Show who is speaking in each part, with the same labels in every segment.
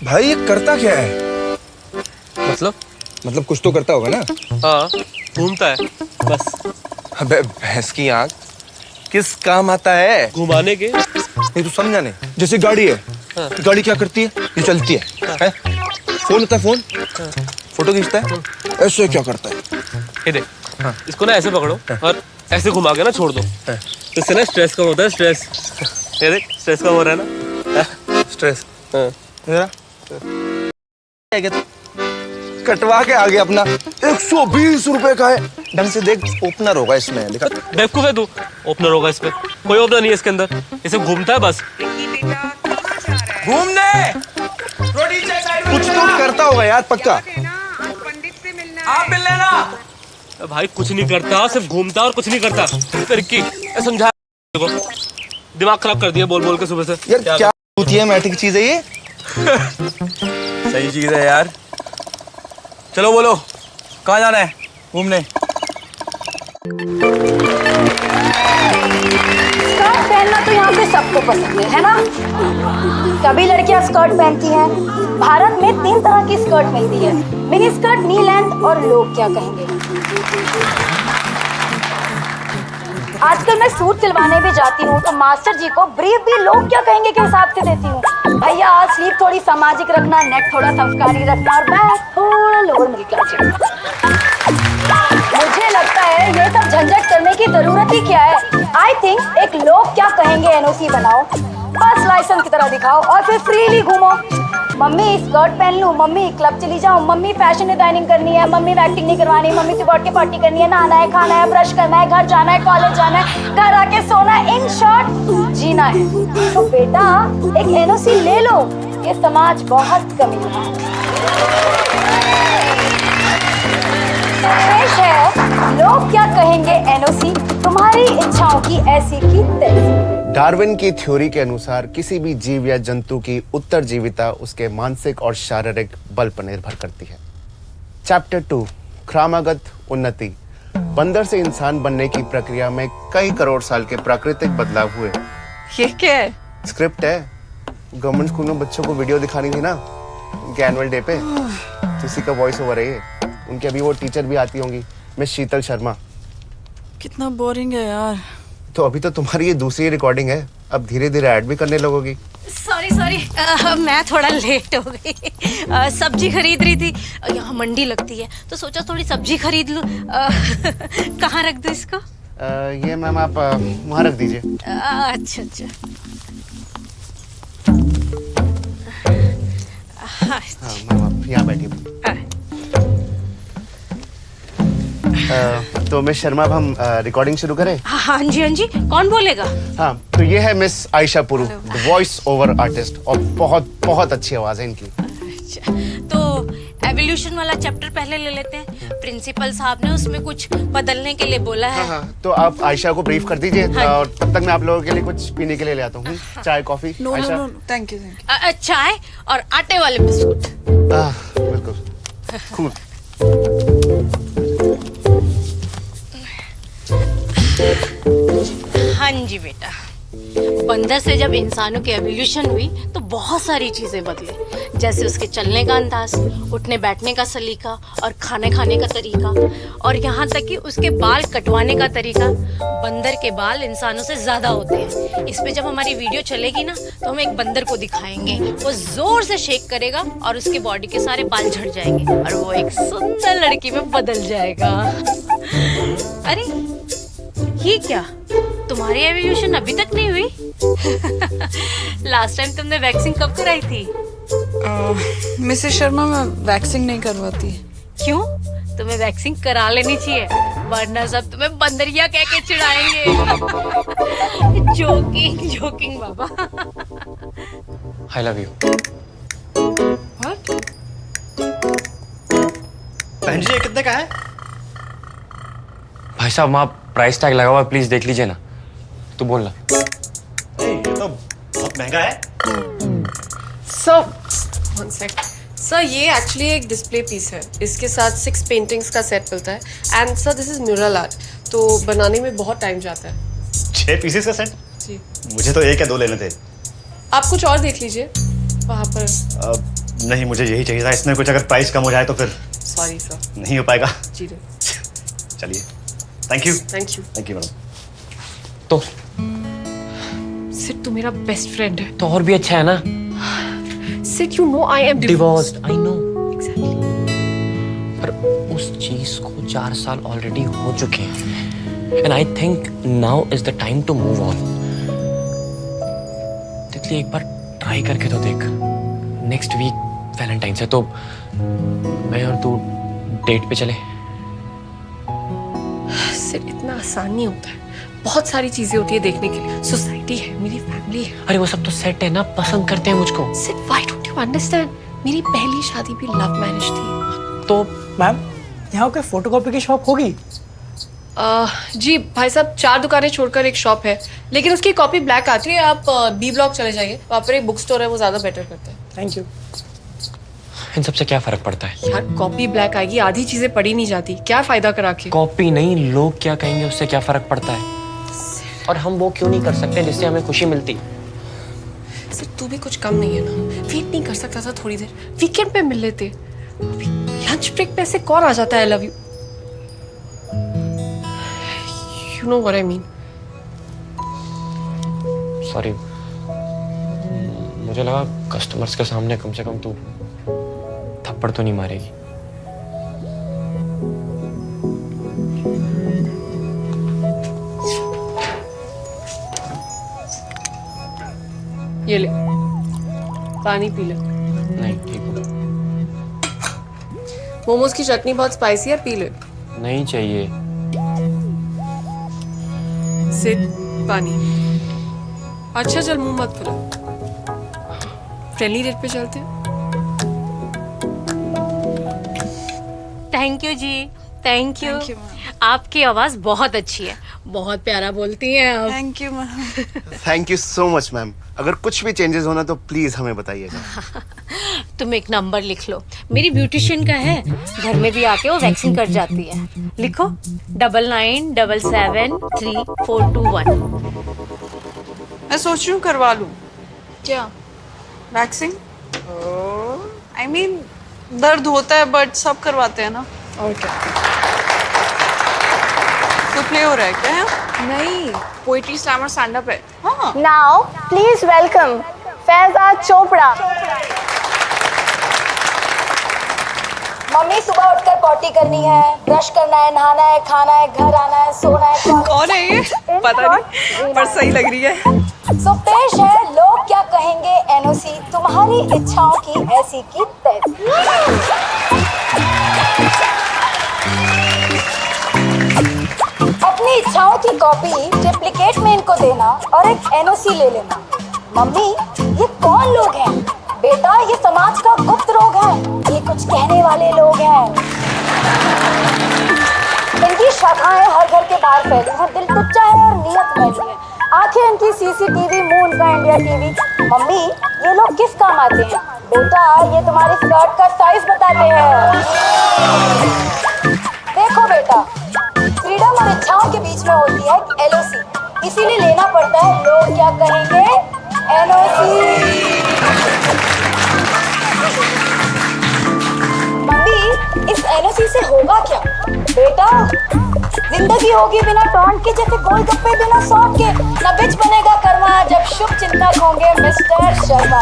Speaker 1: भाई ये करता क्या है?
Speaker 2: मतलब
Speaker 1: कुछ तो करता होगा ना?
Speaker 2: हाँ, घूमता है बस।
Speaker 1: अबे भैंस की आंख, किस काम आता है?
Speaker 2: घुमाने के।
Speaker 1: नहीं तू समझा नहीं, जैसे गाड़ी है।
Speaker 2: हाँ।
Speaker 1: गाड़ी क्या करती है? ये चलती है, हैं? फोन होता है, फोन फोटो खींचता है, ऐसे क्या करता है?
Speaker 2: ये देख,
Speaker 1: हाँ।
Speaker 2: इसको ना ऐसे पकड़ो और ऐसे घुमा के ना छोड़ दो,
Speaker 1: हाँ।
Speaker 2: तो इससे ना स्ट्रेस कम होता है। स्ट्रेस, ये देख स्ट्रेस कम हो रहा है ना।
Speaker 1: स्ट्रेस
Speaker 2: हाँ।
Speaker 1: जरा है क्या तू? कटवा के आ गया अपना। 120 रुपए का है। ढंग से देख, ओपनर होगा इसमें लिखा।
Speaker 2: बेवकूफ है तू, ओपनर होगा इसमें? कोई ओपनर नहीं है इसके अंदर, इसे घूमता है बस।
Speaker 1: घूमने कुछ तो करता होगा यार, पक्का।
Speaker 3: आप मिल लेना।
Speaker 2: भाई कुछ नहीं करता, सिर्फ घूमता और कुछ नहीं करता। रिक्की समझा को, दिमाग खराब कर दिया बोल बोल के सुबह से।
Speaker 1: यार क्या होती है, मैटिक चीज है ये।
Speaker 3: सही चीज है यार। चलो बोलो, कहाँ जाना है घूमने?
Speaker 4: स्कर्ट पहनना तो यहाँ पे सबको पसंद है ना? सभी लड़कियां स्कर्ट पहनती हैं। भारत में 3 तरह की स्कर्ट मिलती है, मिनी स्कर्ट, नी लेंथ और लोग क्या कहेंगे। आजकल मैं सूट सिलवाने भी जाती हूँ तो मास्टर जी को ब्रीफ भी लोग क्या कहेंगे के हिसाब से देती हूँ। भैया स्लीव थोड़ी सामाजिक रखना, नेक थोड़ा संस्कारी रखना और बैक थोड़ा लोअर मिडिल क्लास रखना। मुझे लगता है ये सब झंझट करने की जरूरत ही क्या है। आई थिंक एक लोग क्या कहेंगे एनओसी बनाओ, बस लाइसेंस की तरह दिखाओ और फिर फ्रीली घूमो। मम्मी स्कर्ट पहन लूं, मम्मी क्लब चली जाऊं, मम्मी फैशन डिजाइनिंग करनी है, मम्मी एक्टिंग नहीं करवानी, मम्मी से बैठ के पार्टी करनी है, नहाना है, खाना है, ब्रश करना है, घर जाना है, कॉलेज जाना है, घर आके सोना है, इन शॉर्ट जीना है। तो बेटा एक एनओसी ले लो, ये समाज बहुत कमीना है। पेश है लोग क्या कहेंगे एनओसी, तुम्हारी इच्छाओं की ऐसी की तैसी।
Speaker 5: डार्विन की थ्योरी के अनुसार किसी भी जीव या जंतु की उत्तरजीविता उसके मानसिक और शारीरिक बल पर निर्भर करती है। चैप्टर 2, क्रमागत उन्नति। बंदर से इंसान बनने की प्रक्रिया में कई करोड़ साल के प्राकृतिक बदलाव हुए।
Speaker 6: ये क्या है?
Speaker 5: स्क्रिप्ट है, गवर्नमेंट स्कूल में बच्चों को वीडियो दिखानी थी ना उनके एनुअल डे पे, तो उसी का वॉइस ओवर है ये। उनकी अभी वो टीचर भी आती होंगी, मिस शीतल शर्मा।
Speaker 6: कितना बोरिंग है यार।
Speaker 5: तो अभी तो तुम्हारी ये दूसरी रिकॉर्डिंग है, अब धीरे धीरे ऐड भी करने लगोगी।
Speaker 7: सॉरी मैं थोड़ा लेट हो गई। सब्जी खरीद रही थी, यहाँ मंडी लगती है तो सोचा थोड़ी सब्जी खरीद लूं। कहाँ रख दूं इसको?
Speaker 5: ये मैम आप वहाँ रख दीजिए।
Speaker 7: अच्छा अच्छा।
Speaker 5: हाँ मैम आप यहाँ बैठिए। तो मिस शर्मा अब हम रिकॉर्डिंग शुरू करें?
Speaker 7: हाँ जी, कौन बोलेगा?
Speaker 5: हाँ, तो ये है मिस आयशा पुरु, वॉइस ओवर आर्टिस्ट, और बहुत बहुत अच्छी आवाज है इनकी।
Speaker 7: अच्छा, तो एवोल्यूशन वाला चैप्टर पहले ले लेते हैं। प्रिंसिपल साहब ने उसमें कुछ बदलने के लिए बोला है।
Speaker 5: हाँ, तो आप आयशा को ब्रीफ कर दीजिए।
Speaker 7: हाँ।
Speaker 5: और तब तक मैं आप लोगों के लिए कुछ पीने के लिए ले आता हूँ। चाय, coffee?
Speaker 6: No
Speaker 5: Ayesha?
Speaker 6: No no, thank you.
Speaker 7: चाय और आटे वाले बिस्कुट।
Speaker 5: बिल्कुल खूब।
Speaker 7: हाँ जी बेटा, बंदर से जब इंसानों की एवोल्यूशन हुई तो बहुत सारी चीजें बदली, जैसे उसके चलने का अंदाज, उठने बैठने का सलीका और खाने खाने का तरीका, और यहाँ तक कि उसके बाल कटवाने का तरीका। बंदर के बाल इंसानों से ज्यादा होते हैं। इस पे जब हमारी वीडियो चलेगी ना तो हम एक बंदर को दिखाएंगे, वो जोर से शेक करेगा और उसके बॉडी के सारे बाल झड़ जाएंगे और वो एक सुंदर लड़की में बदल जाएगा। अरे ये क्या, तुम्हारी एवोल्यूशन अभी तक नहीं हुई? लास्ट टाइम तुमने वैक्सिंग कब कराई थी?
Speaker 6: मिसेस शर्मा मैं वैक्सिंग नहीं करवाती।
Speaker 7: क्यों? तुम्हें वैक्सिंग करा लेनी चाहिए, वरना सब तुम्हें बंदरिया कह के चिढ़ाएंगे। जोकिंग बाबा।
Speaker 2: I love you.
Speaker 6: व्हाट?
Speaker 8: बहन जी ये कितने का है?
Speaker 2: भाई साहब वहाँ प्राइस टैग लगा हुआ है, प्लीज देख लीजिए ना। तू बोल ना।
Speaker 8: ये तो बहुत महंगा है।
Speaker 9: सर ये एक्चुअली एक डिस्प्ले पीस है, इसके साथ 6 पेंटिंग्स का सेट मिलता है। And sir this is mural art, तो बनाने में बहुत टाइम जाता है।
Speaker 8: 6 पीसेस का सेट?
Speaker 9: जी।
Speaker 8: मुझे तो 1 या 2 लेने थे।
Speaker 9: आप कुछ और देख लीजिए वहाँ पर।
Speaker 8: नहीं, मुझे यही चाहिए था। इसमें कुछ अगर प्राइस कम हो जाए तो फिर
Speaker 9: सॉरी सर।
Speaker 8: नहीं हो पाएगा।
Speaker 9: जी
Speaker 8: चलिए, thank you.
Speaker 9: Thank you.
Speaker 8: Thank you madam.
Speaker 2: तो
Speaker 9: सिड तू मेरा बेस्ट फ्रेंड है।
Speaker 2: तो और भी अच्छा है ना।
Speaker 9: Sid you know I am
Speaker 2: divorced, I know.
Speaker 9: Exactly.
Speaker 2: पर उस चीज को 4 साल ऑलरेडी हो चुके हैं and I think now is the time to move on. तितली एक बार ट्राई करके तो देख। नेक्स्ट वीक वैलेंटाइंस है तो मैं और तू डेट पे चले।
Speaker 9: सिड इतना आसान नहीं होता है। बहुत सारी चीजें होती है देखने के लिए। सोसाइटी है, मेरी फैमिली है।
Speaker 2: अरे वो सब तो सेट है ना, पसंद करते हैं मुझको।
Speaker 9: Sid why don't you understand? मेरी पहली शादी भी लव मैरिज थी।
Speaker 10: तो मैम यहाँ कोई फोटोकॉपी की शॉप होगी?
Speaker 9: जी भाई साहब, 4 दुकानें छोड़कर एक शॉप है, लेकिन उसकी कॉपी ब्लैक आती है। आप बी ब्लॉक चले जाइए, वहाँ पर एक बुक स्टोर है, वो ज्यादा बेटर करता है।
Speaker 10: Thank you.
Speaker 2: इन सबसे क्या फर्क पड़ता है?
Speaker 9: यार कॉपी ब्लैक आएगी, आधी चीजें पढ़ी नहीं जाती, क्या फायदा करा के?
Speaker 2: कॉपी नहीं, लोग क्या कहेंगे उससे क्या फर्क पड़ता है? और हम वो क्यों नहीं कर सकते जिससे हमें खुशी मिलती?
Speaker 9: सिर्फ तू भी कुछ कम नहीं है ना। वेट नहीं कर सकता था थोड़ी देर? वीकेंड पे मिल लेते। लंच ब्रेक पे ऐसे कौन आ जाता है? आई love you, you know what I mean.
Speaker 2: Sorry, मुझे लगा कस्टमर्स के सामने कम से कम तू थप्पड़ तो नहीं मारेगी।
Speaker 9: ये ले, पानी पी ले।
Speaker 2: नहीं, ठीक हो।
Speaker 9: मोमोज की चटनी बहुत स्पाइसी है, पी ले।
Speaker 2: नहीं चाहिए।
Speaker 9: सिड, पानी। अच्छा चल, मुंह मत फुला। फ्रेंडली रेट पे चलते हैं।
Speaker 7: Thank you ji, thank you.
Speaker 6: Thank you, ma'am.
Speaker 7: आपकी आवाज बहुत अच्छी है, बहुत प्यारा बोलती हैं आप।
Speaker 6: Thank you ma'am.
Speaker 5: Thank you so much ma'am. अगर कुछ भी चेंजेस होना तो प्लीज हमें बताइएगा।
Speaker 7: तुम एक नंबर लिख लो, मेरी ब्यूटिशियन का है, घर में भी आके वो वैक्सिंग कर जाती है। लिखो 99777341।
Speaker 6: मैं सोच रही हूँ करवा लूँ। क्या? वैक्सिंग? आई मीन दर्द होता है बट सब करवाते हैं ना। और क्या? तो प्ले हो रहा है क्या? नहीं, पोएट्री स्लैम और स्टैंड अप है। हाँ।
Speaker 4: Now please welcome Faiza Chopra. Mummy सुबह उठकर पॉटी करनी है, ब्रश करना है, नहाना है, खाना है, घर आना है, सोना है।
Speaker 6: कौन है ये? पता नहीं, पर सही लग रही है।
Speaker 4: सो पेश है लोग क्या कहेंगे एनओसी, तुम्हारी इच्छाओं की ऐसी की तैसी। अपनी इच्छाओं की कॉपी ट्रिप्लिकेट में इनको देना और एक एनओसी ले लेना। मम्मी ये कौन लोग हैं? बेटा ये समाज का गुप्त रोग है, ये कुछ कहने वाले लोग हैं। इनकी शाखाएं हर घर के बाहर फैली हैं, दिल टुच्चा है और नियत मैली है। आंखें इनकी सीसीटीवी, मुंह उनका इंडिया टीवी। मम्मी ये लोग किस काम आते हैं? बेटा ये तुम्हारी स्कर्ट का साइज बताते हैं। देखो बेटा, फ्रीडम और इच्छाओं के बीच में होती है एलओसी, इसीलिए लेना पड़ता है लोग क्या कहेंगे एनओसी। मम्मी इस एनओसी से होगा क्या? बेटा जिंदगी होगी बिना टॉन्ट के, जैसे गोलगप्पे बिना सॉस के। न बिच बनेगा कर्मा जब शुभ चिंतक होंगे मिस्टर शर्मा।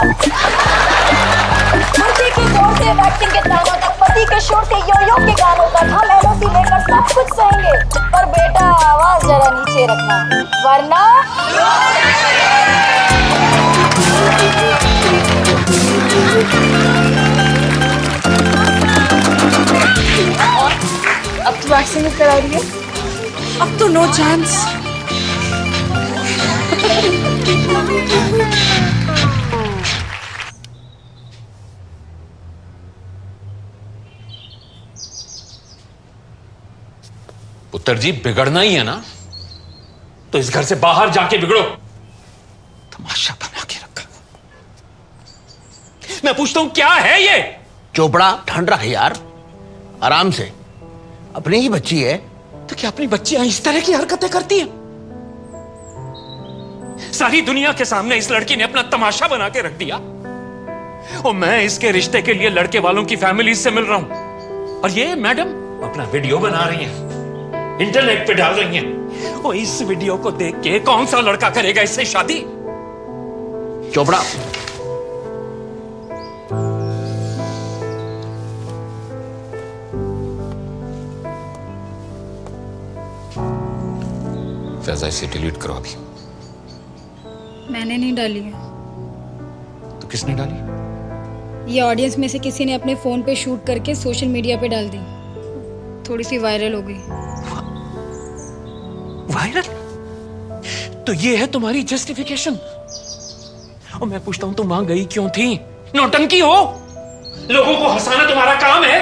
Speaker 4: मुर्गी के दौर से वैक्सिंग के तानों तक, पति के शोर से यो-यो के गानों तक, हम एनओसी लेकर सब कुछ सहेंगे। पर बेटा आवाज जरा नीचे रखना, वरना
Speaker 6: अब तो वैक्सीन करा रही है, अब तो नो चांस।
Speaker 11: पुत्र जी बिगड़ना ही है ना, तो इस घर से बाहर जाके बिगड़ो। तमाशा बना के रखा। मैं पूछता हूं क्या है ये?
Speaker 12: चोपड़ा ठंड रख यार, आराम से, अपनी ही बच्ची है।
Speaker 11: तो क्या अपनी बच्चियां इस तरह की हरकतें करती हैं? सारी दुनिया के सामने इस लड़की ने अपना तमाशा बना के रख दिया और मैं इसके रिश्ते के लिए लड़के वालों की फैमिली से मिल रहा हूं, और ये मैडम अपना वीडियो बना रही हैं, इंटरनेट पे डाल रही हैं। और इस वीडियो को देख के कौन सा लड़का करेगा इससे शादी?
Speaker 12: चोपड़ा,
Speaker 11: फैजा, इसे डिलीट करो अभी।
Speaker 13: मैंने नहीं डाली है,
Speaker 11: तो किसने डाली?
Speaker 13: ये ऑडियंस में से किसी ने अपने फोन पे शूट करके सोशल मीडिया पे डाल दी, थोड़ी सी वायरल हो गई।
Speaker 11: वायरल? तो ये है तुम्हारी जस्टिफिकेशन? और मैं पूछता हूं, तुम वहां गई क्यों थी? नौटंकी हो? लोगों को हंसाना तुम्हारा काम है?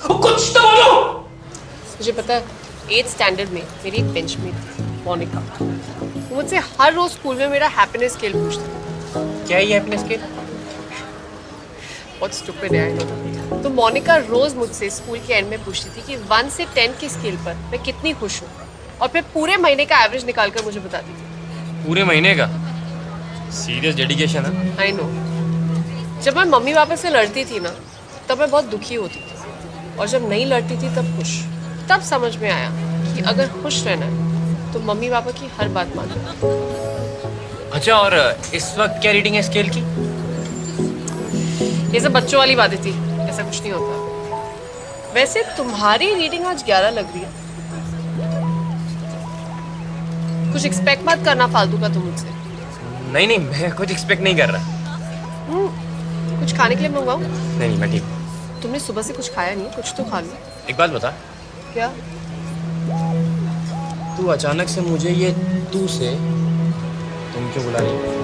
Speaker 11: कुछ तो बोलो।
Speaker 9: मुझे पता है, 8th स्टैंडर्ड में मेरी एक बेंचमेट थी, मोनिका। वो मुझसे हर रोज स्कूल में मेरा हैप्पीनेस स्केल पूछती थी।
Speaker 2: क्या है ये हैप्पीनेस स्केल?
Speaker 9: बहुत स्टूपिड है, I know। तो मोनिका रोज मुझसे स्कूल के एंड में पूछती थी कि 1 से 10 की स्केल पर मैं कितनी खुश हूँ, और फिर पूरे महीने का एवरेज निकालकर मुझे बताती थी।
Speaker 2: पूरे महीने का? सीरियस डेडिकेशन है।
Speaker 9: I know. जब मैं मम्मी पापा से लड़ती थी ना, तब मैं बहुत दुखी होती थी, और जब नहीं लड़ती थी तब खुश। तब समझ में आया कि अगर खुश रहना है तो मम्मी पापा की हर बात मानो।
Speaker 2: अच्छा, और इस वक्त क्या रीडिंग है स्केल की?
Speaker 9: ये सब बच्चों वाली बातें थी, ऐसा कुछ नहीं होता। वैसे तुम्हारी रीडिंग आज 11 लग रही है। कुछ एक्सपेक्ट मत करना फालतू का तुम मुझसे।
Speaker 2: नहीं नहीं, मैं कुछ एक्सपेक्ट नहीं कर रहा।
Speaker 9: कुछ खाने के लिए मंगवाऊं?
Speaker 2: नहीं, मैं ठीक हूँ।
Speaker 9: तुमने सुबह से कुछ खाया नहीं, कुछ तो खा लो।
Speaker 2: एक बात बता,
Speaker 9: क्या?
Speaker 2: तू अचानक से मुझे ये तू से तुम क्यों बुला रही है?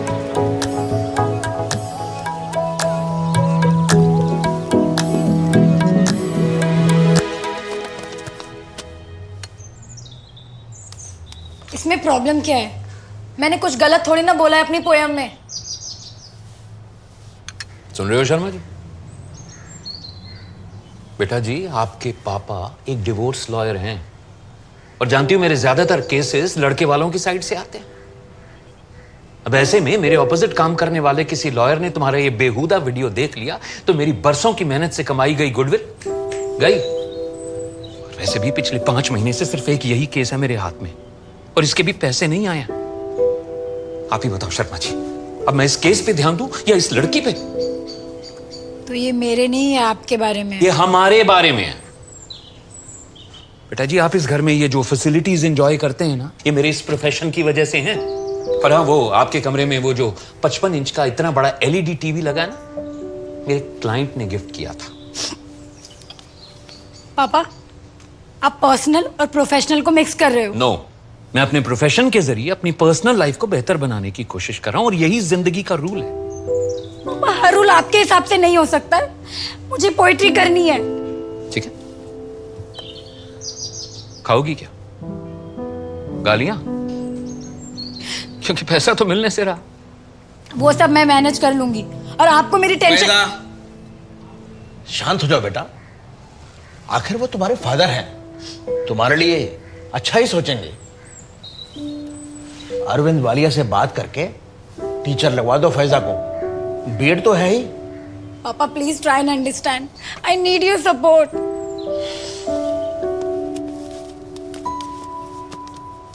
Speaker 13: इसमें प्रॉब्लम क्या है? मैंने कुछ गलत थोड़ी ना बोला है अपनी पोयम में।
Speaker 11: सुन रहे हो शर्मा जी? बेटा जी, आपके पापा एक डिवोर्स लॉयर हैं, और जानती हूं मेरे ज्यादातर केसेस लड़के वालों की साइड से आते हैं। अब ऐसे में मेरे ऑपोजिट काम करने वाले किसी लॉयर ने तुम्हारा ये बेहुदा वीडियो देख लिया तो मेरी बरसों की मेहनत से कमाई गई गुडविल गई। और वैसे भी पिछले 5 महीने से सिर्फ एक यही केस है मेरे हाथ में, और इसके भी पैसे नहीं आए। आप ही बताओ शर्मा जी, अब मैं इस केस पे ध्यान दूं या इस लड़की पे?
Speaker 13: तो ये मेरे नहीं है, आपके बारे में है।
Speaker 11: ये हमारे बारे में है। बेटा जी, आप इस घर में ये जो फैसिलिटीज एंजॉय करते हैं ना, ये मेरे इस प्रोफेशन की वजह से हैं। और हाँ, वो आपके कमरे में वो जो 55 इंच का इतना बड़ा LED टीवी लगा है ना, मेरे क्लाइंट ने गिफ्ट किया था।
Speaker 13: पापा, आप पर्सनल और प्रोफेशनल को मिक्स कर रहे हो।
Speaker 11: नो, मैं अपने प्रोफेशन के जरिए अपनी पर्सनल लाइफ को बेहतर बनाने की कोशिश कर रहा हूं, और यही जिंदगी का रूल है।
Speaker 13: पापा, हर रूल आपके हिसाब से नहीं हो सकता है। मुझे पोइट्री करनी है।
Speaker 11: ठीक है, खाओगी क्या? गालियां? क्योंकि पैसा तो मिलने से रहा।
Speaker 13: वो सब मैं मैनेज कर लूंगी, और आपको मेरी टेंशन।
Speaker 12: शांत हो जाओ बेटा, आखिर वो तुम्हारे फादर हैं, तुम्हारे लिए अच्छा ही सोचेंगे। अरविंद वालिया से बात करके टीचर लगवा दो फैजा को, बीएड तो है ही।
Speaker 13: पापा please try and understand, I need your support.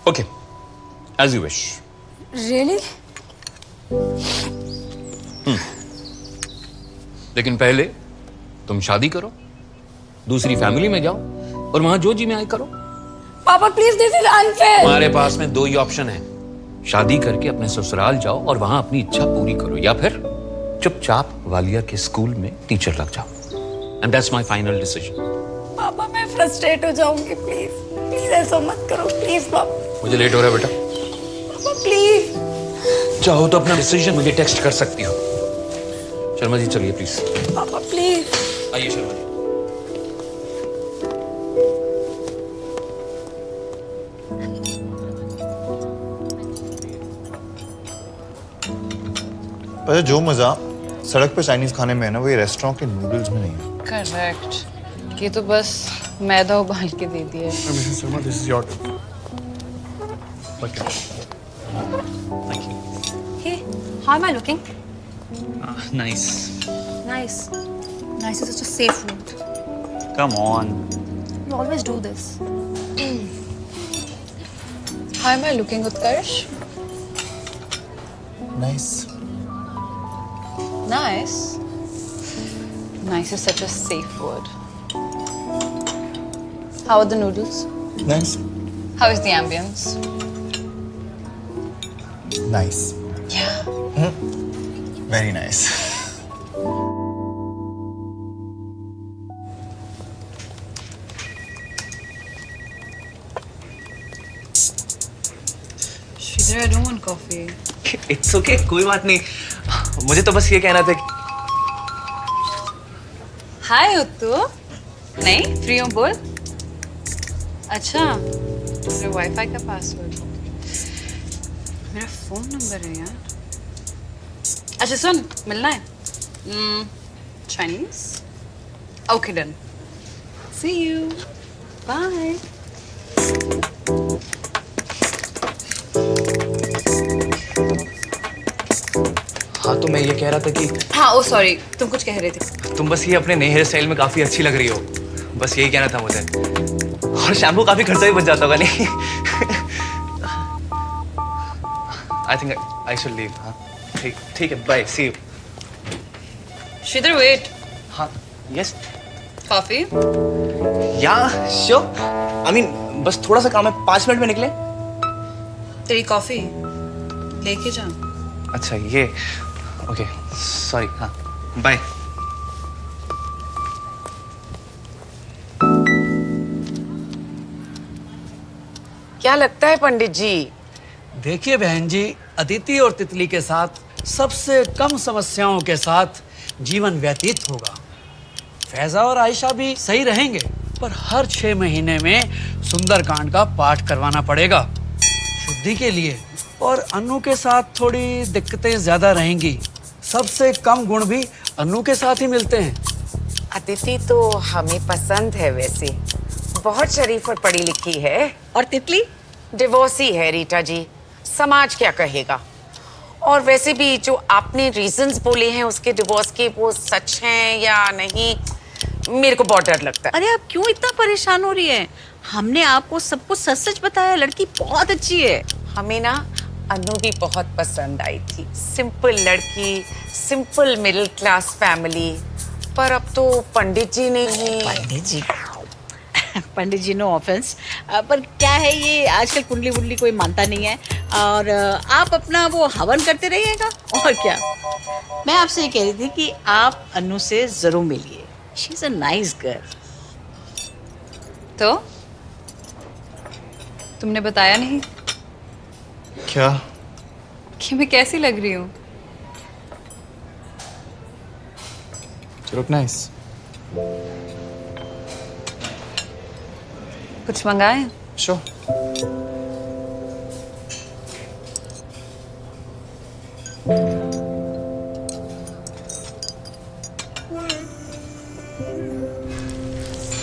Speaker 11: Okay, as you wish.
Speaker 13: Really?
Speaker 11: लेकिन पहले तुम शादी करो, दूसरी फैमिली में जाओ, और वहां जो जी में आए करो।
Speaker 13: पापा प्लीज, दिस इज अनफेयर।
Speaker 11: हमारे पास में 2 ही ऑप्शन है, शादी करके अपने ससुराल जाओ और वहां अपनी इच्छा पूरी करो, या फिर चुपचाप वालिया के स्कूल में टीचर लग जाओ। And that's my final decision.
Speaker 13: पापा मैं फ्रस्ट्रेट हो जाऊंगी, प्लीज प्लीज ऐसा मत करो, प्लीज पापा।
Speaker 11: मुझे लेट हो रहा है बेटा।
Speaker 13: पापा प्लीज।
Speaker 11: चाहो तो अपना डिसीजन मुझे टेक्स्ट कर सकती हो। शर्मा जी चलिए प्लीज।
Speaker 13: पापा प्लीज।
Speaker 11: आइए शर्मा जी।
Speaker 1: पर जो मजा सड़क पे चाइनीज खाने में है ना, वो ये रेस्टोरेंट के नूडल्स में नहीं है।
Speaker 6: करेक्ट, ये तो बस मैदा उबाल के दे दिया है।
Speaker 1: Mrs Sharma, this is your
Speaker 4: Hey, how am I looking?
Speaker 2: Nice.
Speaker 6: Nice. Nice is such a safe word.
Speaker 8: Come on.
Speaker 6: You always do this. How am I looking, Utkarsh?
Speaker 1: Nice.
Speaker 6: Nice. Nice is such a safe word. How are the noodles?
Speaker 1: Nice.
Speaker 6: How is the ambience?
Speaker 1: Nice.
Speaker 6: Yeah.
Speaker 1: Very nice.
Speaker 6: Sridhar, I don't want coffee.
Speaker 2: It's okay, कोई बात नहीं. मुझे तो बस ये कहना था कि
Speaker 6: हाय उत्तू. नहीं फ्री हूँ बोल. अच्छा मेरे वाईफाई का पासवर्ड मेरा फोन नंबर है यार. अच्छा सुन मिलना है. Chinese. Okay done. See you. Bye.
Speaker 2: हाँ तो मैं ये कह रहा था कि
Speaker 6: हाँ ओ सॉरी तुम कुछ कह रहे थे.
Speaker 2: तुम बस ये अपने नए हेयर स्टाइल में काफी अच्छी लग रही हो. बस यही कहना था मुझे. और शैम्पू काफी खर्चा भी बच जाता होगा नहीं? I think I should leave. हाँ ठीक ठीक है. Bye. See you.
Speaker 6: Shridhar wait.
Speaker 2: हाँ yes.
Speaker 6: Coffee.
Speaker 2: Yeah sure. I mean बस थोड़ा सा काम है. 5 मिनट में निकले.
Speaker 6: तेरी कॉफी लेके जा.
Speaker 2: अच्छा ये ओके सॉरी. हाँ बाय.
Speaker 14: क्या लगता है पंडित जी?
Speaker 10: देखिए बहन जी, अदिति और तितली के साथ सबसे कम समस्याओं के साथ जीवन व्यतीत होगा. फैजा और आयशा भी सही रहेंगे, पर हर 6 महीने में सुंदरकांड का पाठ करवाना पड़ेगा शुद्धि के लिए. और अनु के साथ थोड़ी दिक्कतें ज्यादा रहेंगी. सबसे कम गुण भी अनु के साथ ही मिलते हैं.
Speaker 14: अदिति तो हमें पसंद है वैसे. बहुत शरीफ और पढ़ी लिखी है.
Speaker 6: और तितली
Speaker 14: डिवोर्सी है रीटा जी. समाज क्या कहेगा. और वैसे भी जो आपने रीजंस बोले हैं उसके डिवोर्स के, वो सच हैं या नहीं, मेरे को बहुत डर लगता है.
Speaker 6: अरे आप क्यों इतना परेशान हो रही हैं? हमने आपको सब कुछ सच सच बताया. लड़की बहुत अच्छी है.
Speaker 14: हमें ना अनु भी बहुत पसंद आई थी. सिंपल लड़की, सिंपल मिडिल क्लास फैमिली. पर अब तो पंडित जी ने ही.
Speaker 6: पंडित जी नो ऑफेंस, पर क्या है ये आजकल कुंडली वुंडली कोई मानता नहीं है. और आप अपना वो हवन करते रहिएगा. और क्या, मैं आपसे ये कह रही थी कि आप अनु से जरूर मिलिए. She is a nice girl. तो तुमने बताया नहीं
Speaker 1: क्या?
Speaker 6: कि मैं कैसी लग रही हूँ?
Speaker 1: Look nice.
Speaker 6: कुछ मंगाए?
Speaker 1: Sure.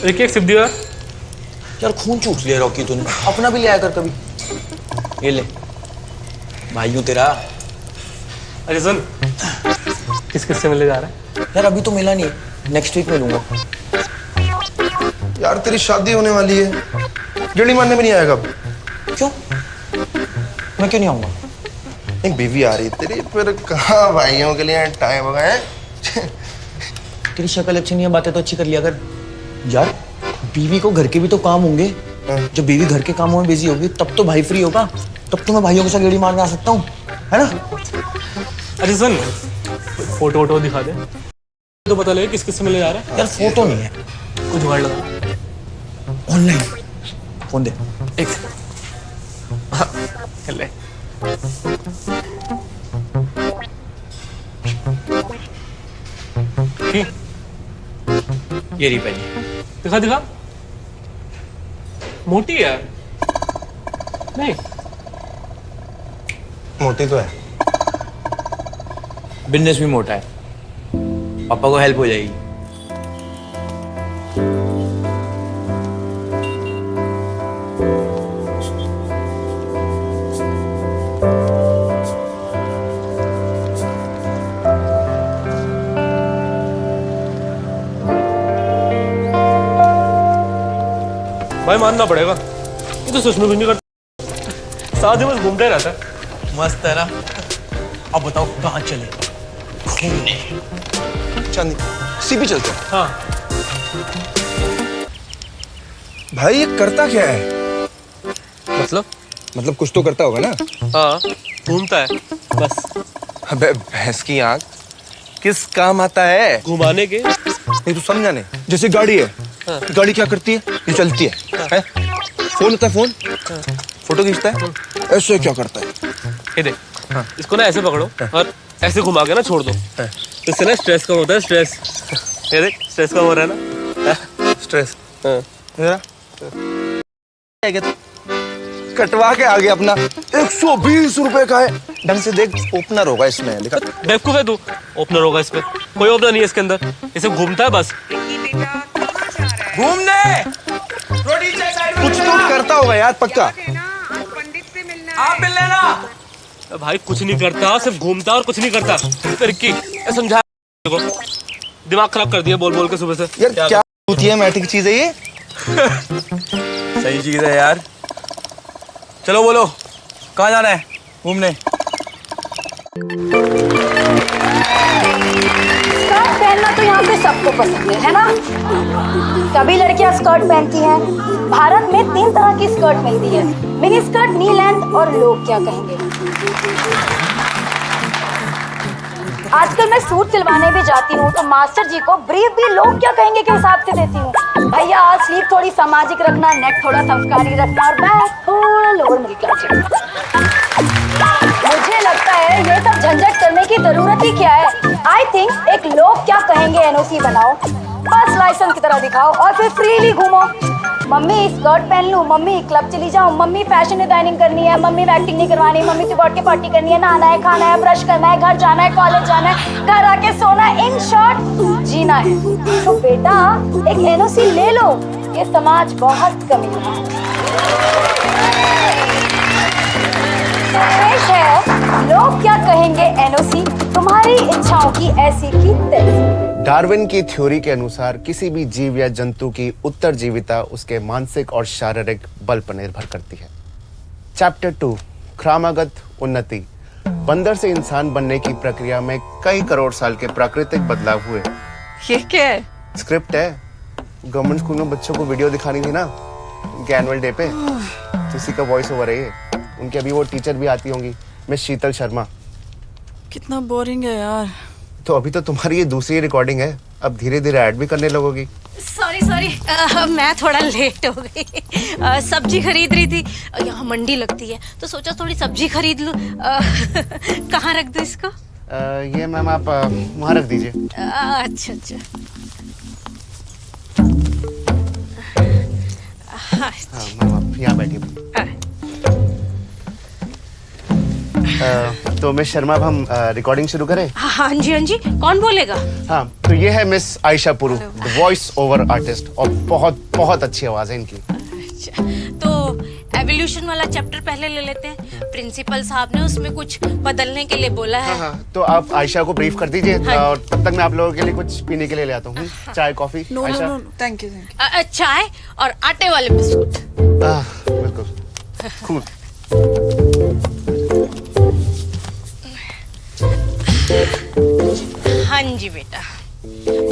Speaker 2: एक एक सिप दियो यार. खून चूस लिया रॉकी तूने. अपना भी ले आया कर कभी. ये ले भाई हूँ तेरा.
Speaker 3: अरे सुन, किस किस से मिलने जा रहा है?
Speaker 2: यार अभी तो मिला नहीं. नेक्स्ट वीक मिलूंगा.
Speaker 1: यार तेरी शादी होने वाली है. जड़ी मारने में नहीं आएगा.
Speaker 2: क्यों? मैं क्यों नहीं आऊंगा?
Speaker 1: एक बीवी आ रही तेरी, फिर कहाँ भाइयों के लिए टाइम होगा है?
Speaker 2: तेरी शक्ल अच्छी नहीं है, बातें तो अच्छी कर लिया कर. यार बीवी को घर के भी तो काम होंगे. जब बीवी घर के कामों में बिजी होगी तब तो भाई फ्री होगा. तब तो मैं भाइयों के साथ गेड़ी मारने आ सकता हूँ, है ना?
Speaker 3: अरे सुन, फोटो वोटो दिखा दे तो पता लगे किस किस से मिलने जा रहा है.
Speaker 2: यार फोटो नहीं है.
Speaker 3: कुछ जुगाड़ लगा.
Speaker 2: ऑनलाइन फोन दे.
Speaker 3: एक ले.
Speaker 2: ये रही पहली.
Speaker 3: दिखा दिखा. मोटी है यार. नहीं
Speaker 1: मोटी तो है.
Speaker 2: बिजनेस भी मोटा है. पापा को हेल्प हो जाएगी.
Speaker 3: भाई मानना पड़ेगा, ये तो सच में कुछ नहीं करता, साथ ही बस घूमते रहता है।
Speaker 2: मस्त है ना। अब बताओ कहाँ चले? घूमने।
Speaker 1: चांदी सीपी चलते हैं।
Speaker 3: हाँ
Speaker 1: भाई ये करता क्या है? मतलब कुछ तो करता होगा ना?
Speaker 3: हाँ घूमता है बस।
Speaker 1: अबे भैंस की आंख, किस काम आता है?
Speaker 3: घुमाने के।
Speaker 1: नहीं तो समझा नहीं, जैसे गाड़ी है, गाड़ी क्या करती है? ये चलती है? फोन होता है, फोन फोटो खींचता है, ऐसे क्या करता है?
Speaker 3: ये देख, इसको ना ऐसे पकड़ो और ऐसे घुमा के ना छोड़ दो, इससे ना स्ट्रेस कम होता है। स्ट्रेस, ये देख स्ट्रेस कम हो रहा है ना।
Speaker 1: स्ट्रेस कटवा के आ गया अपना। 120 रुपए का है। ढंग से देख, ओपनर होगा इसमें। देखा
Speaker 3: बेवकूफ है तू, ओपनर होगा इसमें? कोई ओपनर नहीं है इसके अंदर, इसे घूमता है बस।
Speaker 1: घूमने कुछ तो करता होगा यार, पक्का।
Speaker 3: आप मिल लेना। भाई कुछ नहीं करता, सिर्फ घूमता और कुछ नहीं करता। रिक्की समझा, दिमाग खराब कर दिया बोल बोल के सुबह से।
Speaker 1: यार क्या होती है, मैटिक चीज है ये।
Speaker 3: सही चीज है यार। चलो बोलो, कहाँ जाना है घूमने?
Speaker 4: स्कर्ट पहनना तो यहाँ पे सबको पसंद है ना? सभी लड़कियां स्कर्ट पहनती हैं। भारत में 3 तरह की स्कर्ट मिलती है, मिनी स्कर्ट, नी लेंथ और लोग क्या कहेंगे। आजकल मैं सूट सिलवाने भी जाती हूँ तो मास्टर जी को ब्रीफ भी लोग क्या कहेंगे के हिसाब से देती हूँ। भैया स्लीव थोड़ी सामाजिक रखना, नेक थोड़ा संस्कारी रखना और बैक थोड़ा लोअर मिडिल क्लास रखना। मुझे लगता है ये सब झंझट करने की जरूरत ही क्या है। आई थिंक एक लोग क्या कहेंगे एनओसी बनाओ, बस लाइसेंस की तरह दिखाओ और फिर फ्रीली घूमो। मम्मी स्कर्ट पहन लूं, मम्मी क्लब चली जाऊं, मम्मी फैशन डिजाइनिंग करनी है, मम्मी एक्टिंग नहीं करवानी, मम्मी से बर्थडे पार्टी करनी है, नहाना है, खाना है, ब्रश करना है, घर जाना है, कॉलेज जाना है, घर आके सोना है, इन शॉर्ट जीना है। तो बेटा एक एनओसी ले लो, ये समाज बहुत कमीना है। लोग क्या कहेंगे एनओसी, तुम्हारी इच्छाओं की ऐसी की तैसी।
Speaker 5: डार्विन की थ्योरी के अनुसार किसी भी जीव या जंतु की उत्तरजीविता उसके मानसिक और शारीरिक बल पर निर्भर करती है। चैप्टर 2 क्रमागत उन्नति। बंदर से इंसान बनने की प्रक्रिया में कई करोड़ साल के प्राकृतिक बदलाव हुए।
Speaker 6: ये क्या है?
Speaker 5: स्क्रिप्ट है, गवर्नमेंट स्कूल में बच्चों को वीडियो दिखानी थी ना उनके एनुअल डे पे, तो उसी का वॉइस ओवर है ये। उनके अभी वो टीचर भी आती होंगी, मिस शीतल शर्मा।
Speaker 6: कितना बोरिंग है यार।
Speaker 5: तो अभी तो तुम्हारी ये दूसरी रिकॉर्डिंग है, अब धीरे धीरे ऐड भी करने लगोगी।
Speaker 7: सॉरी मैं थोड़ा लेट हो गई। सब्जी खरीद रही थी, यहाँ मंडी लगती है तो सोचा थोड़ी सब्जी खरीद लूं। कहाँ रख दूं इसको?
Speaker 5: ये मैम आप वहाँ रख दीजिए।
Speaker 7: अच्छा
Speaker 5: हाँ मैम आप यहाँ बैठिए। तो मिस शर्मा अब हम रिकॉर्डिंग शुरू करें?
Speaker 7: हाँ जी, कौन बोलेगा?
Speaker 5: हाँ तो ये है मिस आयशा पुरु, वॉइस ओवर आर्टिस्ट, और बहुत बहुत अच्छी आवाज है इनकी।
Speaker 7: अच्छा, तो एवोल्यूशन वाला चैप्टर पहले ले लेते हैं। प्रिंसिपल साहब ने उसमें कुछ बदलने के लिए बोला है।
Speaker 5: हाँ, तो आप आयशा को ब्रीफ कर दीजिए।
Speaker 7: हाँ।
Speaker 5: और तब तक मैं आप लोगों के लिए कुछ पीने के लिए ले आता हूँ। चाय कॉफी?
Speaker 6: No thank you.
Speaker 7: चाय और आटे वाले बिस्कुट।
Speaker 5: बिल्कुल कूल।
Speaker 7: हाँ जी बेटा,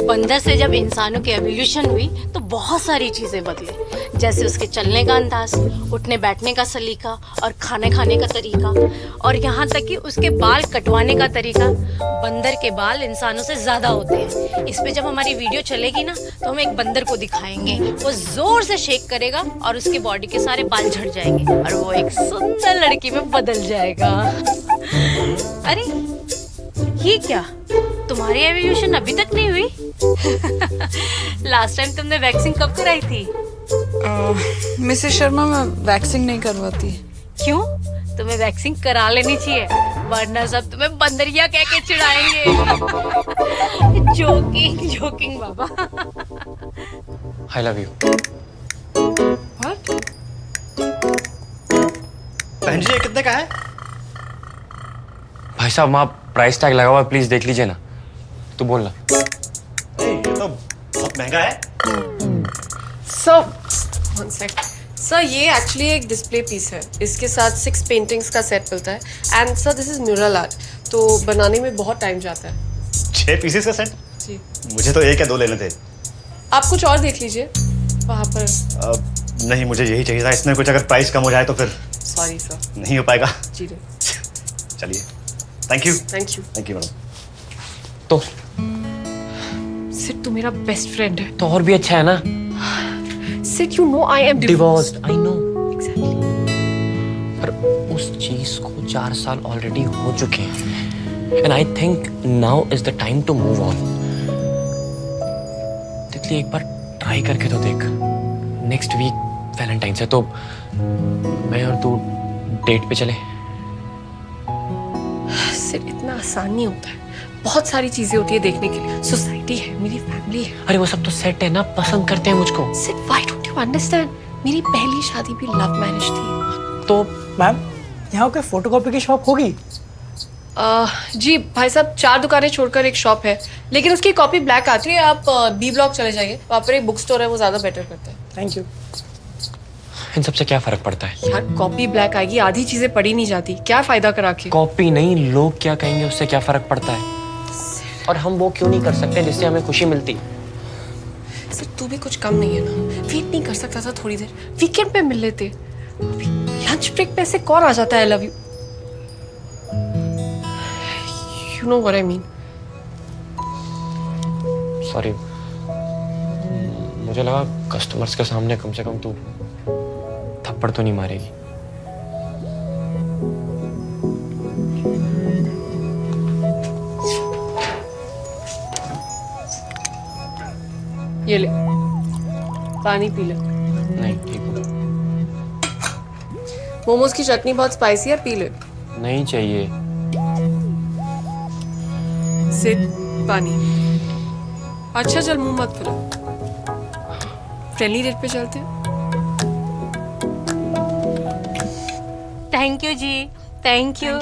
Speaker 7: बंदर से जब इंसानों की एवोल्यूशन हुई तो बहुत सारी चीजें बदली, जैसे उसके चलने का अंदाज, उठने बैठने का सलीका और खाने खाने का तरीका, और यहाँ तक कि उसके बाल कटवाने का तरीका। बंदर के बाल इंसानों से ज्यादा होते हैं। इस पे जब हमारी वीडियो चलेगी ना तो हम एक बंदर को दिखाएंगे, वो जोर से शेक करेगा और उसके बॉडी के सारे बाल झड़ जाएंगे और वो एक सुंदर लड़की में बदल जाएगा। अरे ये क्या, तुम्हारी एवोल्यूशन अभी तक नहीं हुई? लास्ट टाइम तुमने वैक्सिंग कब कराई थी?
Speaker 6: मिसेस शर्मा मैं वैक्सिंग नहीं करवाती।
Speaker 7: क्यों? तुम्हें वैक्सिंग करा लेनी चाहिए, वरना सब तुम्हें बंदरिया कह के चिढ़ाएंगे। जोकिंग बाबा।
Speaker 2: I love you.
Speaker 6: व्हाट?
Speaker 8: बहन जी ये कितने का है?
Speaker 2: भाई साहब वहाँ प्राइस टैग लगा हुआ है, प्लीज देख लीजिए ना। तू बोल ना।
Speaker 8: ये तो बहुत महंगा है।
Speaker 6: सो
Speaker 9: वन सेक सर, ये एक्चुअली एक डिस्प्ले पीस है। इसके साथ 6 पेंटिंग्स का सेट मिलता है। And sir this is mural art, तो बनाने में बहुत टाइम जाता है।
Speaker 8: 6 पीसेस का सेट?
Speaker 9: जी।
Speaker 8: मुझे तो 1 या 2 लेने थे।
Speaker 9: आप कुछ और देख लीजिए वहाँ पर।
Speaker 8: नहीं, मुझे यही चाहिए था। इसमें कुछ अगर प्राइस कम हो जाए तो फिर
Speaker 9: सॉरी सर।
Speaker 8: नहीं हो पाएगा।
Speaker 9: जी
Speaker 8: चलिए, thank you.
Speaker 9: Thank you.
Speaker 8: Thank you madam.
Speaker 3: तो
Speaker 9: सिड, तू मेरा बेस्ट फ्रेंड है।
Speaker 3: तो और भी अच्छा है ना।
Speaker 9: Sid, you know I am
Speaker 3: divorced, I know.
Speaker 9: Exactly.
Speaker 3: पर उस चीज को 4 साल ऑलरेडी हो चुके हैं। And I think now is the time to move on. तितली, एक बार ट्राई करके तो देख। नेक्स्ट वीक वैलेंटाइंस है, तो मैं और तू डेट पे चले।
Speaker 9: सिड, इतना आसान नहीं होता है। बहुत सारी चीजें होती है देखने के लिए। सोसाइटी है, मेरी फैमिली है।
Speaker 3: अरे वो सब तो सेट है ना, पसंद करते हैं मुझको।
Speaker 9: Sid, why don't you understand? मेरी पहली शादी भी लव मैरिज थी।
Speaker 2: तो मैम, यहाँ कोई फोटोकॉपी की शॉप होगी?
Speaker 9: जी भाई साहब, 4 दुकानें छोड़कर एक शॉप है, लेकिन उसकी कॉपी ब्लैक आती है। आप बी ब्लॉक चले जाइए, वहाँ पर एक बुक स्टोर है, वो ज्यादा बेटर करता है।
Speaker 2: Thank you.
Speaker 3: इन सबसे क्या फर्क पड़ता है?
Speaker 9: यार कॉपी ब्लैक आएगी, आधी चीजें पढ़ी नहीं जाती, क्या फायदा करा के।
Speaker 3: कॉपी नहीं, लोग क्या कहेंगे उससे क्या फर्क पड़ता है? और हम वो क्यों नहीं कर सकते जिससे हमें खुशी मिलती?
Speaker 9: सर तू भी कुछ कम नहीं है ना। वेट नहीं कर सकता था थोड़ी देर? वीकेंड पे मिल लेते। लंच ब्रेक पे ऐसे कौन आ जाता है आई love you? You know what I mean.
Speaker 3: Sorry, मुझे लगा कस्टमर्स के सामने कम से कम तू थप्पड़ तो नहीं मारेगी।
Speaker 9: ये ले, पानी पी ले।
Speaker 3: नहीं, ठीक है।
Speaker 9: मोमोज की चटनी बहुत स्पाइसी है, पी ले।
Speaker 3: नहीं चाहिए।
Speaker 9: सिड, पानी। अच्छा चल, मुंह मत फुला। फ्रेंडली रेट पे चलते हैं।
Speaker 7: Thank you ji, thank you.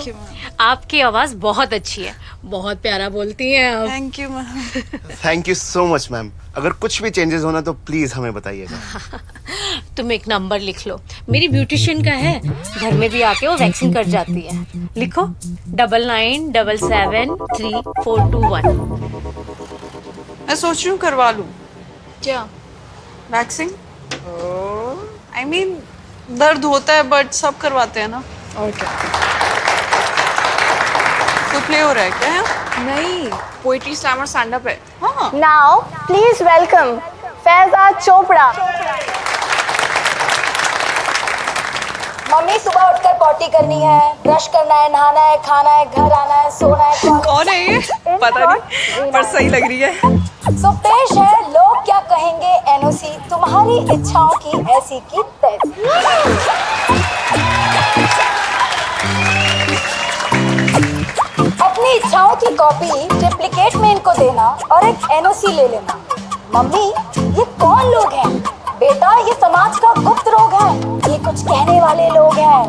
Speaker 7: आपकी आवाज बहुत अच्छी है, बहुत प्यारा बोलती हैं आप।
Speaker 13: Thank you ma'am.
Speaker 5: Thank you so much ma'am. अगर कुछ भी चेंजेस होना तो प्लीज हमें बताइएगा।
Speaker 7: तुम एक नंबर लिख लो, मेरी ब्यूटिशियन का है, घर में भी आके वो वैक्सिंग कर जाती है। लिखो 99777341।
Speaker 13: मैं सोच रही हूँ करवा लूँ। क्या? वैक्सिंग? आई मीन दर्द होता है बट सब करवाते हैं ना। और क्या? तो प्ले हो रहा है क्या? नहीं, पोएट्री स्लैमर स्टैंड अप है। हाँ।
Speaker 4: Now please welcome Faiza Chopra. Mummy, सुबह उठकर पॉटी करनी है, ब्रश करना है, नहाना है, खाना है, घर आना है, सोना है।
Speaker 13: कौन है ये? पता नहीं, पर सही लग रही है।
Speaker 4: सो पेश है लोग क्या कहेंगे एनओसी, तुम्हारी इच्छाओं की ऐसी की तैसी। अपनी इच्छाओं की कॉपी डुप्लीकेट में इनको देना और एक एनओसी ले लेना। मम्मी, ये कौन लोग हैं? बेटा, ये समाज का गुप्त रोग है, ये कुछ कहने वाले लोग हैं।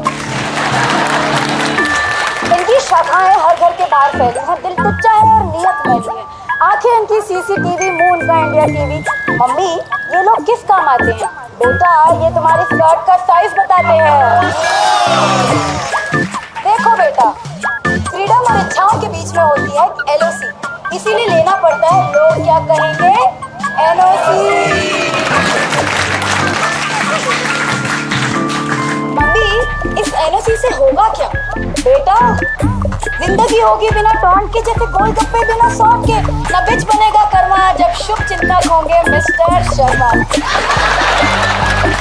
Speaker 4: इनकी शाखाएं हर घर के बाहर फैली हैं, दिल टुच्चा है और नियत मैली है। आंखें इनकी सीसीटीवी, मुंह उनका इंडिया टीवी। मम्मी, ये लोग किस काम आते हैं? बेटा, ये तुम्हारी स्कर्ट का साइज बताते हैं। देखो बेटा, फ्रीडम और इच्छाओं के बीच में होती है एलओसी, इसीलिए लेना पड़ता है लोग क्या कहेंगे एनओसी। मम्मी, इस एनओसी से होगा क्या? बेटा, जिंदगी होगी बिना टॉन्ट के, जैसे गोलगप्पे बिना सॉस के। न बिच बनेगा कर्मा जब शुभ चिंतक होंगे मिस्टर शर्मा।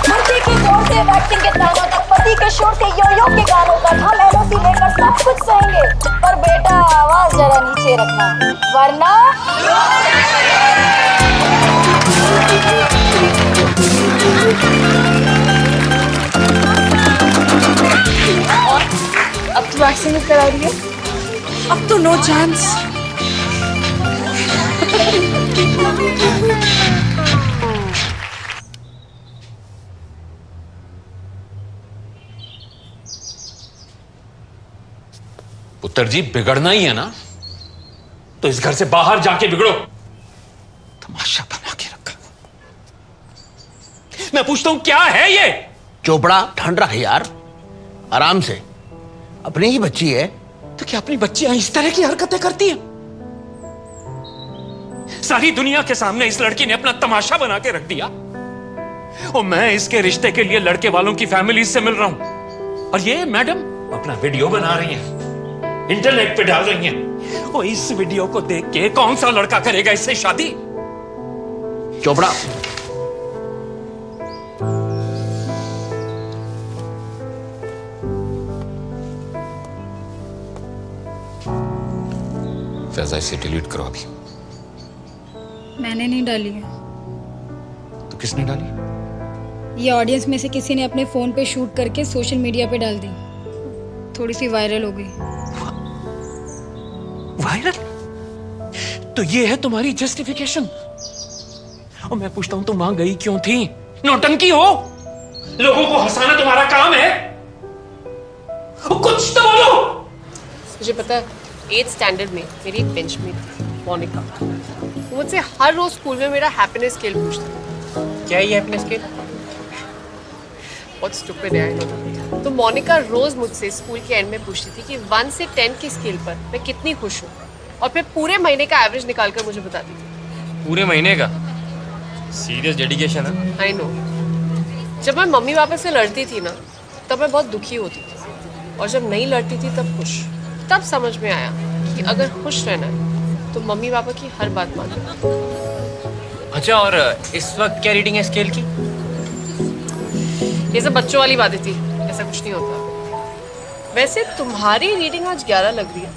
Speaker 4: मुर्गी के जोर से वैक्सिंग के तानों तक, पति के शोर से यो-यो के गानों तक, हम एनओसी लेकर सब कुछ सहेंगे। पर बेटा, आवाज जरा नीचे रखना, वरना
Speaker 9: अब तो वैक्सीन करा रही है,
Speaker 13: अब तो नो चांस।
Speaker 11: पुत्र जी, बिगड़ना ही है ना तो इस घर से बाहर जाके बिगड़ो। तमाशा बना के रखा। मैं पूछता हूं क्या है ये?
Speaker 12: चोपड़ा ठंड रख यार, आराम से, अपनी ही बच्ची है।
Speaker 11: तो क्या अपनी बच्चियां इस तरह की हरकतें करती हैं? सारी दुनिया के सामने इस लड़की ने अपना तमाशा बना के रख दिया और मैं इसके रिश्ते के लिए लड़के वालों की फैमिली से मिल रहा हूं और ये मैडम अपना वीडियो बना रही हैं, इंटरनेट पे डाल रही हैं। और इस वीडियो को देख के कौन सा लड़का करेगा इससे शादी?
Speaker 12: चोपड़ा,
Speaker 11: फैजा इसे डिलीट करो अभी।
Speaker 15: मैंने नहीं डाली है।
Speaker 11: तो किसने डाली?
Speaker 15: ये ऑडियंस में से किसी ने अपने फोन पे शूट करके सोशल मीडिया पे डाल दी, थोड़ी सी वायरल हो गई।
Speaker 11: वायरल? तो ये है तुम्हारी जस्टिफिकेशन? और मैं पूछता हूं तुम वहां गई क्यों थी? नौटंकी हो? लोगों को हंसाना तुम्हारा काम है? कुछ तो बोलो।
Speaker 9: मुझे पता है 8th स्टैंडर्ड में मेरी एक बेंचमेट थी, मोनिका। वो मुझसे हर रोज स्कूल में मेरा हैप्पीनेस स्केल पूछती।
Speaker 3: क्या ये हैप्पीनेस स्केल?
Speaker 9: बहुत स्टूपिड है, I know। तो मोनिका रोज मुझसे स्कूल के एंड में पूछती थी कि 1 से 10 की स्केल पर मैं कितनी खुश हूँ और फिर पूरे महीने का एवरेज निकालकर मुझे बताती थी।
Speaker 3: पूरे महीने का? सीरियस डेडिकेशन है।
Speaker 9: I know. जब मैं मम्मी पापा से लड़ती थी ना, तब मैं बहुत दुखी होती थी और जब नहीं लड़ती थी तब खुश। तब समझ में आया कि अगर खुश रहना है तो मम्मी पापा की हर बात मानो।
Speaker 3: अच्छा, और इस वक्त क्या रीडिंग है स्केल की?
Speaker 9: ये सब बच्चों वाली बातें थी, ऐसा कुछ नहीं होता। वैसे तुम्हारी रीडिंग आज 11 लग रही है।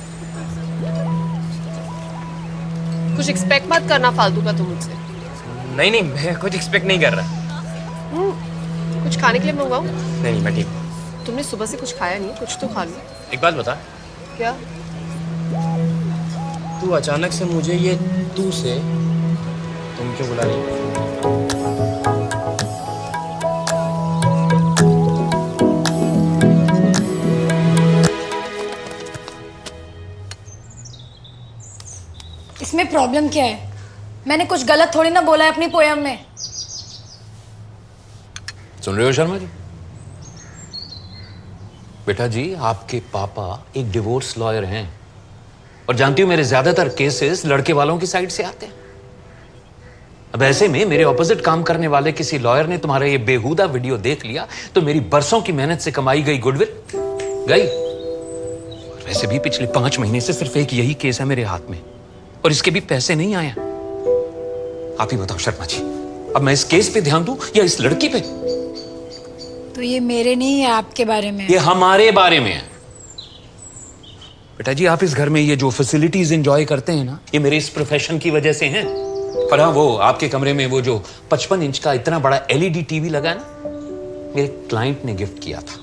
Speaker 9: कुछ एक्सपेक्ट मत करना फालतू का तुम मुझसे।
Speaker 3: नहीं नहीं, मैं कुछ एक्सपेक्ट नहीं कर रहा।
Speaker 9: कुछ खाने के लिए मंगवाऊं?
Speaker 3: नहीं, मैं ठीक हूं।
Speaker 9: तुमने सुबह से कुछ खाया नहीं, कुछ तो खा लो।
Speaker 3: एक बात बता,
Speaker 9: क्या?
Speaker 3: तू अचानक से मुझे ये तू से तुम क्यों बुला रही है?
Speaker 15: इसमें प्रॉब्लम क्या है? मैंने कुछ गलत थोड़ी ना बोला है अपनी पोयम में।
Speaker 11: सुन रहे हो शर्मा जी? बेटा जी, आपके पापा एक डिवोर्स लॉयर हैं और जानती हूं मेरे ज्यादातर केसेस लड़के वालों की साइड से आते हैं। अब ऐसे में मेरे ऑपोजिट काम करने वाले किसी लॉयर ने तुम्हारा ये बेहुदा वीडियो देख लिया तो मेरी बरसों की मेहनत से कमाई गई गुडविल गई। और वैसे भी पिछले 5 महीने से सिर्फ एक यही केस है मेरे हाथ में और इसके भी पैसे नहीं आए। आप ही बताओ शर्मा जी, अब मैं इस केस पे ध्यान दूं या इस लड़की पे?
Speaker 15: तो ये मेरे नहीं है, आपके बारे में।
Speaker 11: ये हमारे बारे में है। बेटा जी, आप इस घर में ये जो फैसिलिटीज एंजॉय करते हैं ना, ये मेरे इस प्रोफेशन की वजह से हैं। पर हाँ, वो आपके कमरे में वो जो 55 इंच का इतना बड़ा LED टीवी लगा है ना, मेरे क्लाइंट ने गिफ्ट किया था।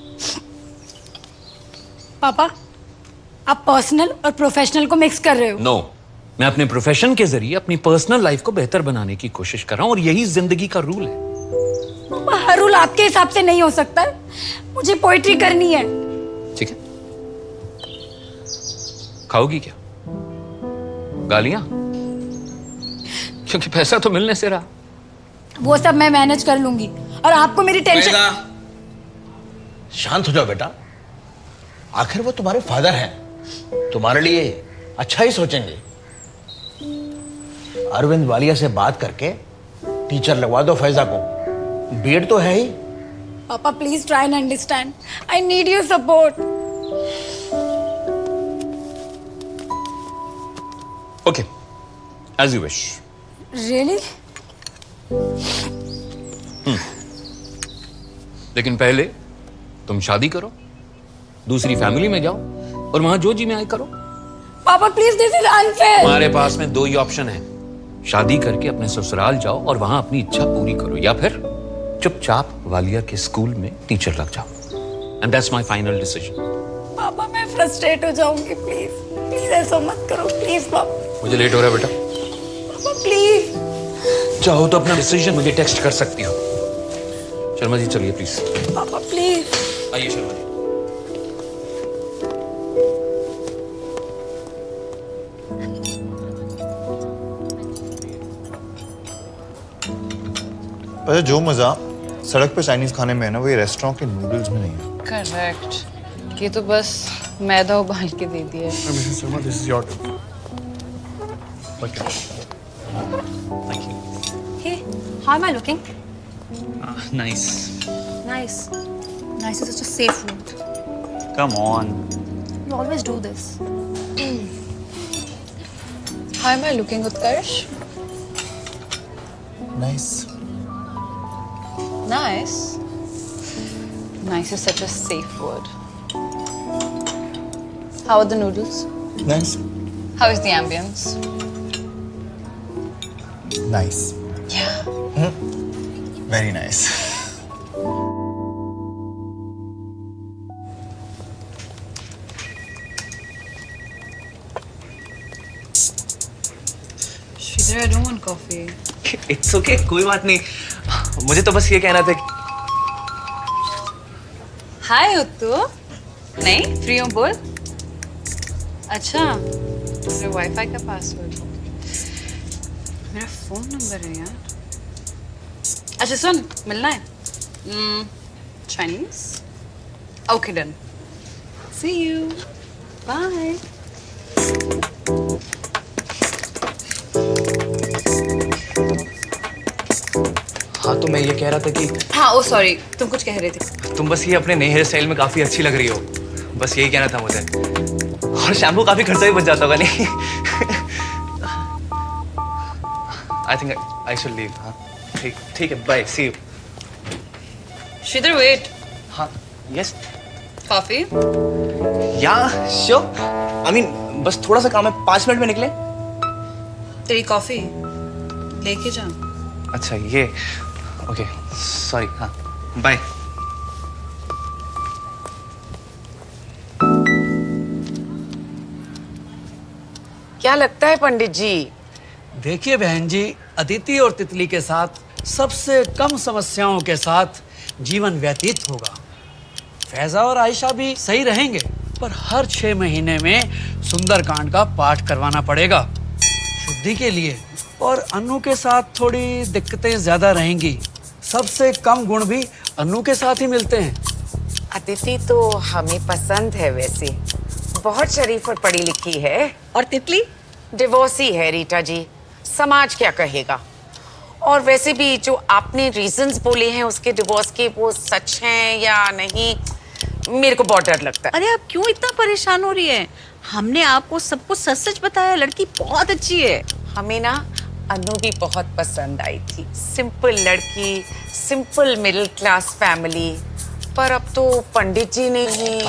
Speaker 15: पापा, आप पर्सनल और प्रोफेशनल को मिक्स कर रहे हो।
Speaker 11: नो, मैं अपने प्रोफेशन के जरिए अपनी पर्सनल लाइफ को बेहतर बनाने की कोशिश कर रहा हूं और यही जिंदगी का रूल है।
Speaker 15: पापा, हर रूल आपके हिसाब से नहीं हो सकता है। मुझे पोइट्री करनी है।
Speaker 11: ठीक है, खाओगी क्या? गालियां? क्योंकि पैसा तो मिलने से रहा।
Speaker 15: वो सब मैं मैनेज कर लूंगी और आपको मेरी टेंशन।
Speaker 12: शांत हो जाओ बेटा, आखिर वो तुम्हारे फादर हैं, तुम्हारे लिए अच्छा ही सोचेंगे। अरविंद वालिया से बात करके टीचर लगवा दो फैजा को, बीएड तो है ही।
Speaker 15: पापा please try and understand, I need your support.
Speaker 11: Okay, as you wish.
Speaker 15: Really?
Speaker 11: लेकिन पहले तुम शादी करो, दूसरी फैमिली में जाओ और वहां जो जी में आए करो।
Speaker 15: पापा प्लीज, दिस इज अनफेयर।
Speaker 11: हमारे पास में 2 ही ऑप्शन है, शादी करके अपने ससुराल जाओ और वहां अपनी इच्छा पूरी करो, या फिर चुपचाप वालिया के स्कूल में टीचर लग जाओ। And that's my final decision.
Speaker 15: पापा मैं फ्रस्ट्रेट हो जाऊंगी, प्लीज प्लीज ऐसा मत करो, प्लीज पापा।
Speaker 11: मुझे लेट हो रहा है बेटा।
Speaker 15: पापा प्लीज।
Speaker 11: चाहो तो अपना डिसीजन मुझे टेक्स्ट कर सकती हो। शर्मा जी चलिए प्लीज।
Speaker 15: पापा प्लीज।
Speaker 11: आइए शर्मा जी।
Speaker 8: जो मजा
Speaker 1: सड़क पे चाइनीज खाने में है ना, वो ये रेस्टोरेंट के नूडल्स में नहीं है।
Speaker 13: करेक्ट, ये तो बस मैदा उबाल के दे दिया है।
Speaker 8: Mrs Sharma, this is your turn.
Speaker 15: Hey, how am I looking?
Speaker 2: Nice.
Speaker 15: Nice. Nice is such a safe word.
Speaker 2: Come on.
Speaker 15: You always do this.
Speaker 13: How am I looking, Utkarsh?
Speaker 1: Nice.
Speaker 13: Nice. Nice is such a safe word. How are the noodles?
Speaker 1: Nice.
Speaker 13: How is the ambience?
Speaker 1: Nice.
Speaker 13: Yeah.
Speaker 1: Very nice.
Speaker 13: Sridhar, I don't want coffee.
Speaker 2: It's okay, कोई बात नहीं। मुझे तो बस ये कहना था कि
Speaker 13: हाय उत्तू। नहीं फ्री हूँ बोल। अच्छा मेरे वाईफाई का पासवर्ड मेरा फोन नंबर है यार। अच्छा सुन, मिलना है? Chinese? Okay done. See you. Bye.
Speaker 2: हाँ, तो मैं ये कह रहा था कि
Speaker 13: हाँ ओ सॉरी, तुम कुछ कह रहे थे।
Speaker 2: तुम बस ये अपने नए हेयर स्टाइल में काफी अच्छी लग रही हो, बस यही कहना था मुझे। और शैम्पू काफी खर्चा भी बच जाता होगा नहीं? I think I should leave. हाँ ठीक ठीक है, bye, see you.
Speaker 13: Shridhar wait.
Speaker 2: हाँ yes.
Speaker 13: Coffee?
Speaker 2: Yeah sure, I mean बस थोड़ा सा काम है, 5 मिनट में निकले।
Speaker 13: तेरी कॉफी लेके जा।
Speaker 2: अच्छा ये, ओके सॉरी। हाँ बाय।
Speaker 14: क्या लगता है पंडित जी?
Speaker 10: देखिए बहन जी, अदिति और तितली के साथ सबसे कम समस्याओं के साथ जीवन व्यतीत होगा। फैजा और आयशा भी सही रहेंगे, पर हर 6 महीने में सुंदरकांड का पाठ करवाना पड़ेगा शुद्धि के लिए। और अनु के साथ थोड़ी दिक्कतें ज्यादा रहेंगी। सबसे कम गुण भी अनु के साथ ही मिलते हैं।
Speaker 14: अदिति तो हमें पसंद है वैसे, बहुत शरीफ और पढ़ी लिखी है।
Speaker 6: और तितली?
Speaker 14: डिवोर्सी है रीटा जी, समाज क्या कहेगा। और वैसे भी जो आपने रीजंस बोले हैं उसके डिवोर्स के, वो सच हैं या नहीं, मेरे को बहुत डर लगता है।
Speaker 6: अरे आप क्यों इतना परेशान हो रही है? हमने आपको सब कुछ सच सच बताया, लड़की बहुत अच्छी है।
Speaker 14: हमें ना अनु भी बहुत पसंद आई थी, सिंपल लड़की, सिंपल मिडिल क्लास फैमिली। पर अब तो पंडित जी ने ही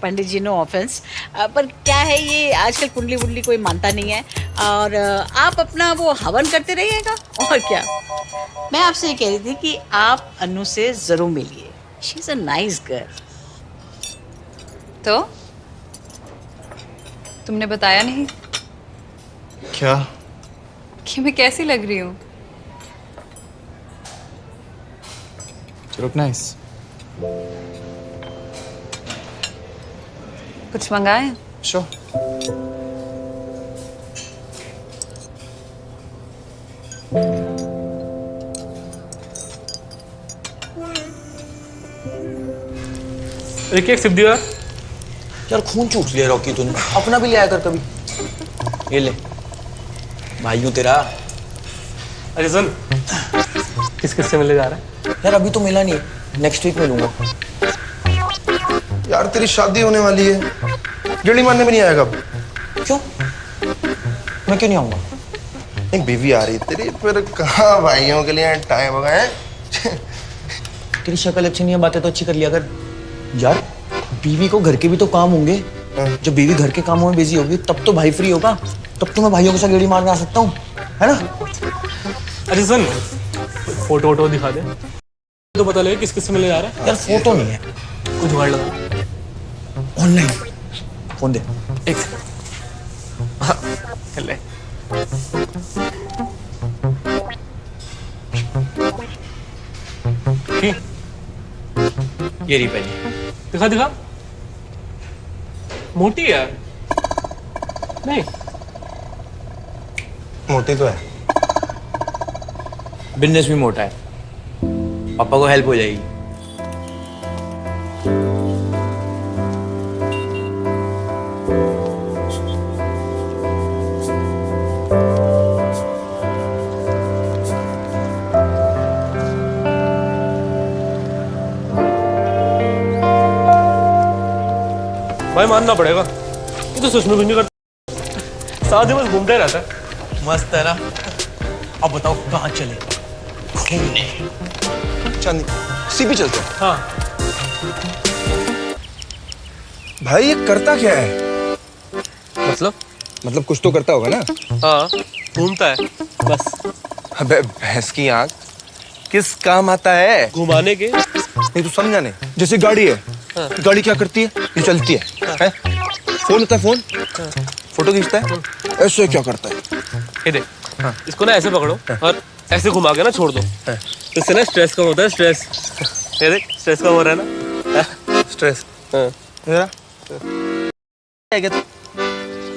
Speaker 6: पंडित जी नो ऑफेंस, पर क्या है ये आजकल कुंडली वुंडली कोई मानता नहीं है। और आप अपना वो हवन करते रहिएगा और क्या। मैं आपसे ये कह रही थी कि आप अनु से जरूर मिलिए, she is a nice girl.
Speaker 13: तो तुमने बताया नहीं
Speaker 1: क्या?
Speaker 13: कि मैं कैसी लग रही हूँ?
Speaker 1: Look nice.
Speaker 13: कुछ मंगाए?
Speaker 1: श्योर।
Speaker 3: एक एक सिप दिया
Speaker 2: यार। खून चूस लिया रॉकी तूने, अपना भी ले आया कर कभी। ये ले भाई हूँ तेरा।
Speaker 3: अरे सुन, किस किस से मिलने जा रहा है?
Speaker 2: यार अभी तो मिला नहीं, नेक्स्ट वीक मिलूंगा।
Speaker 1: यार तेरी शादी होने वाली है, गेड़ी मारने में नहीं आएगा?
Speaker 2: क्यों? मैं क्यों नहीं आऊंगा?
Speaker 1: एक बीवी आ रही है तेरी, फिर कहाँ भाइयों के लिए टाइम हो गए?
Speaker 2: तेरी शक्ल अच्छी नहीं है, बातें तो अच्छी कर लिया कर। यार बीवी को घर के भी तो काम होंगे। जब बीवी घर के कामों में बिजी होगी तब तो भाई फ्री होगा, तब तो मैं भाइयों के साथ गेड़ी मारने आ सकता हूँ, है ना?
Speaker 3: अरे सुन, फोटो वोटो दिखा दे तो पता लगे किस किस से मिलने जा रहा है।
Speaker 2: यार फोटो नहीं है,
Speaker 3: कुछ जुगाड़ लगा।
Speaker 2: ऑनलाइन फोन दे।
Speaker 3: एक ले।
Speaker 2: ये रही पहली।
Speaker 3: दिखा दिखा। मोटी है नहीं?
Speaker 1: मोटी तो है।
Speaker 2: बिजनेस भी मोटा है। पापा को हेल्प हो जाएगी।
Speaker 3: भाई मानना पड़ेगा, ये तो सच में कुछ नहीं करता, सारा दिन बस घूमते रहता है।
Speaker 2: मस्त है ना। अब बताओ कहाँ चले घूमने?
Speaker 1: चांदी सीपी चलते हैं।
Speaker 3: हाँ
Speaker 1: भाई ये करता क्या है?
Speaker 3: मतलब
Speaker 1: कुछ तो करता होगा ना।
Speaker 3: हाँ घूमता है बस।
Speaker 1: अबे भैंस की आंख, किस काम आता है?
Speaker 3: घुमाने के।
Speaker 1: नहीं तो समझाने। जैसे गाड़ी है,
Speaker 3: हाँ।
Speaker 1: गाड़ी क्या करती है? ये चलती है, हैं? फोन होता है, फोन फोटो खींचता है, ऐसे क्या करता है?
Speaker 3: ये देख, इसको ना ऐसे पकड़ो और ऐसे घुमा के ना छोड़ दो, इससे ना स्ट्रेस कम होता है। स्ट्रेस, ये देख स्ट्रेस कम हो रहा है ना।
Speaker 1: स्ट्रेस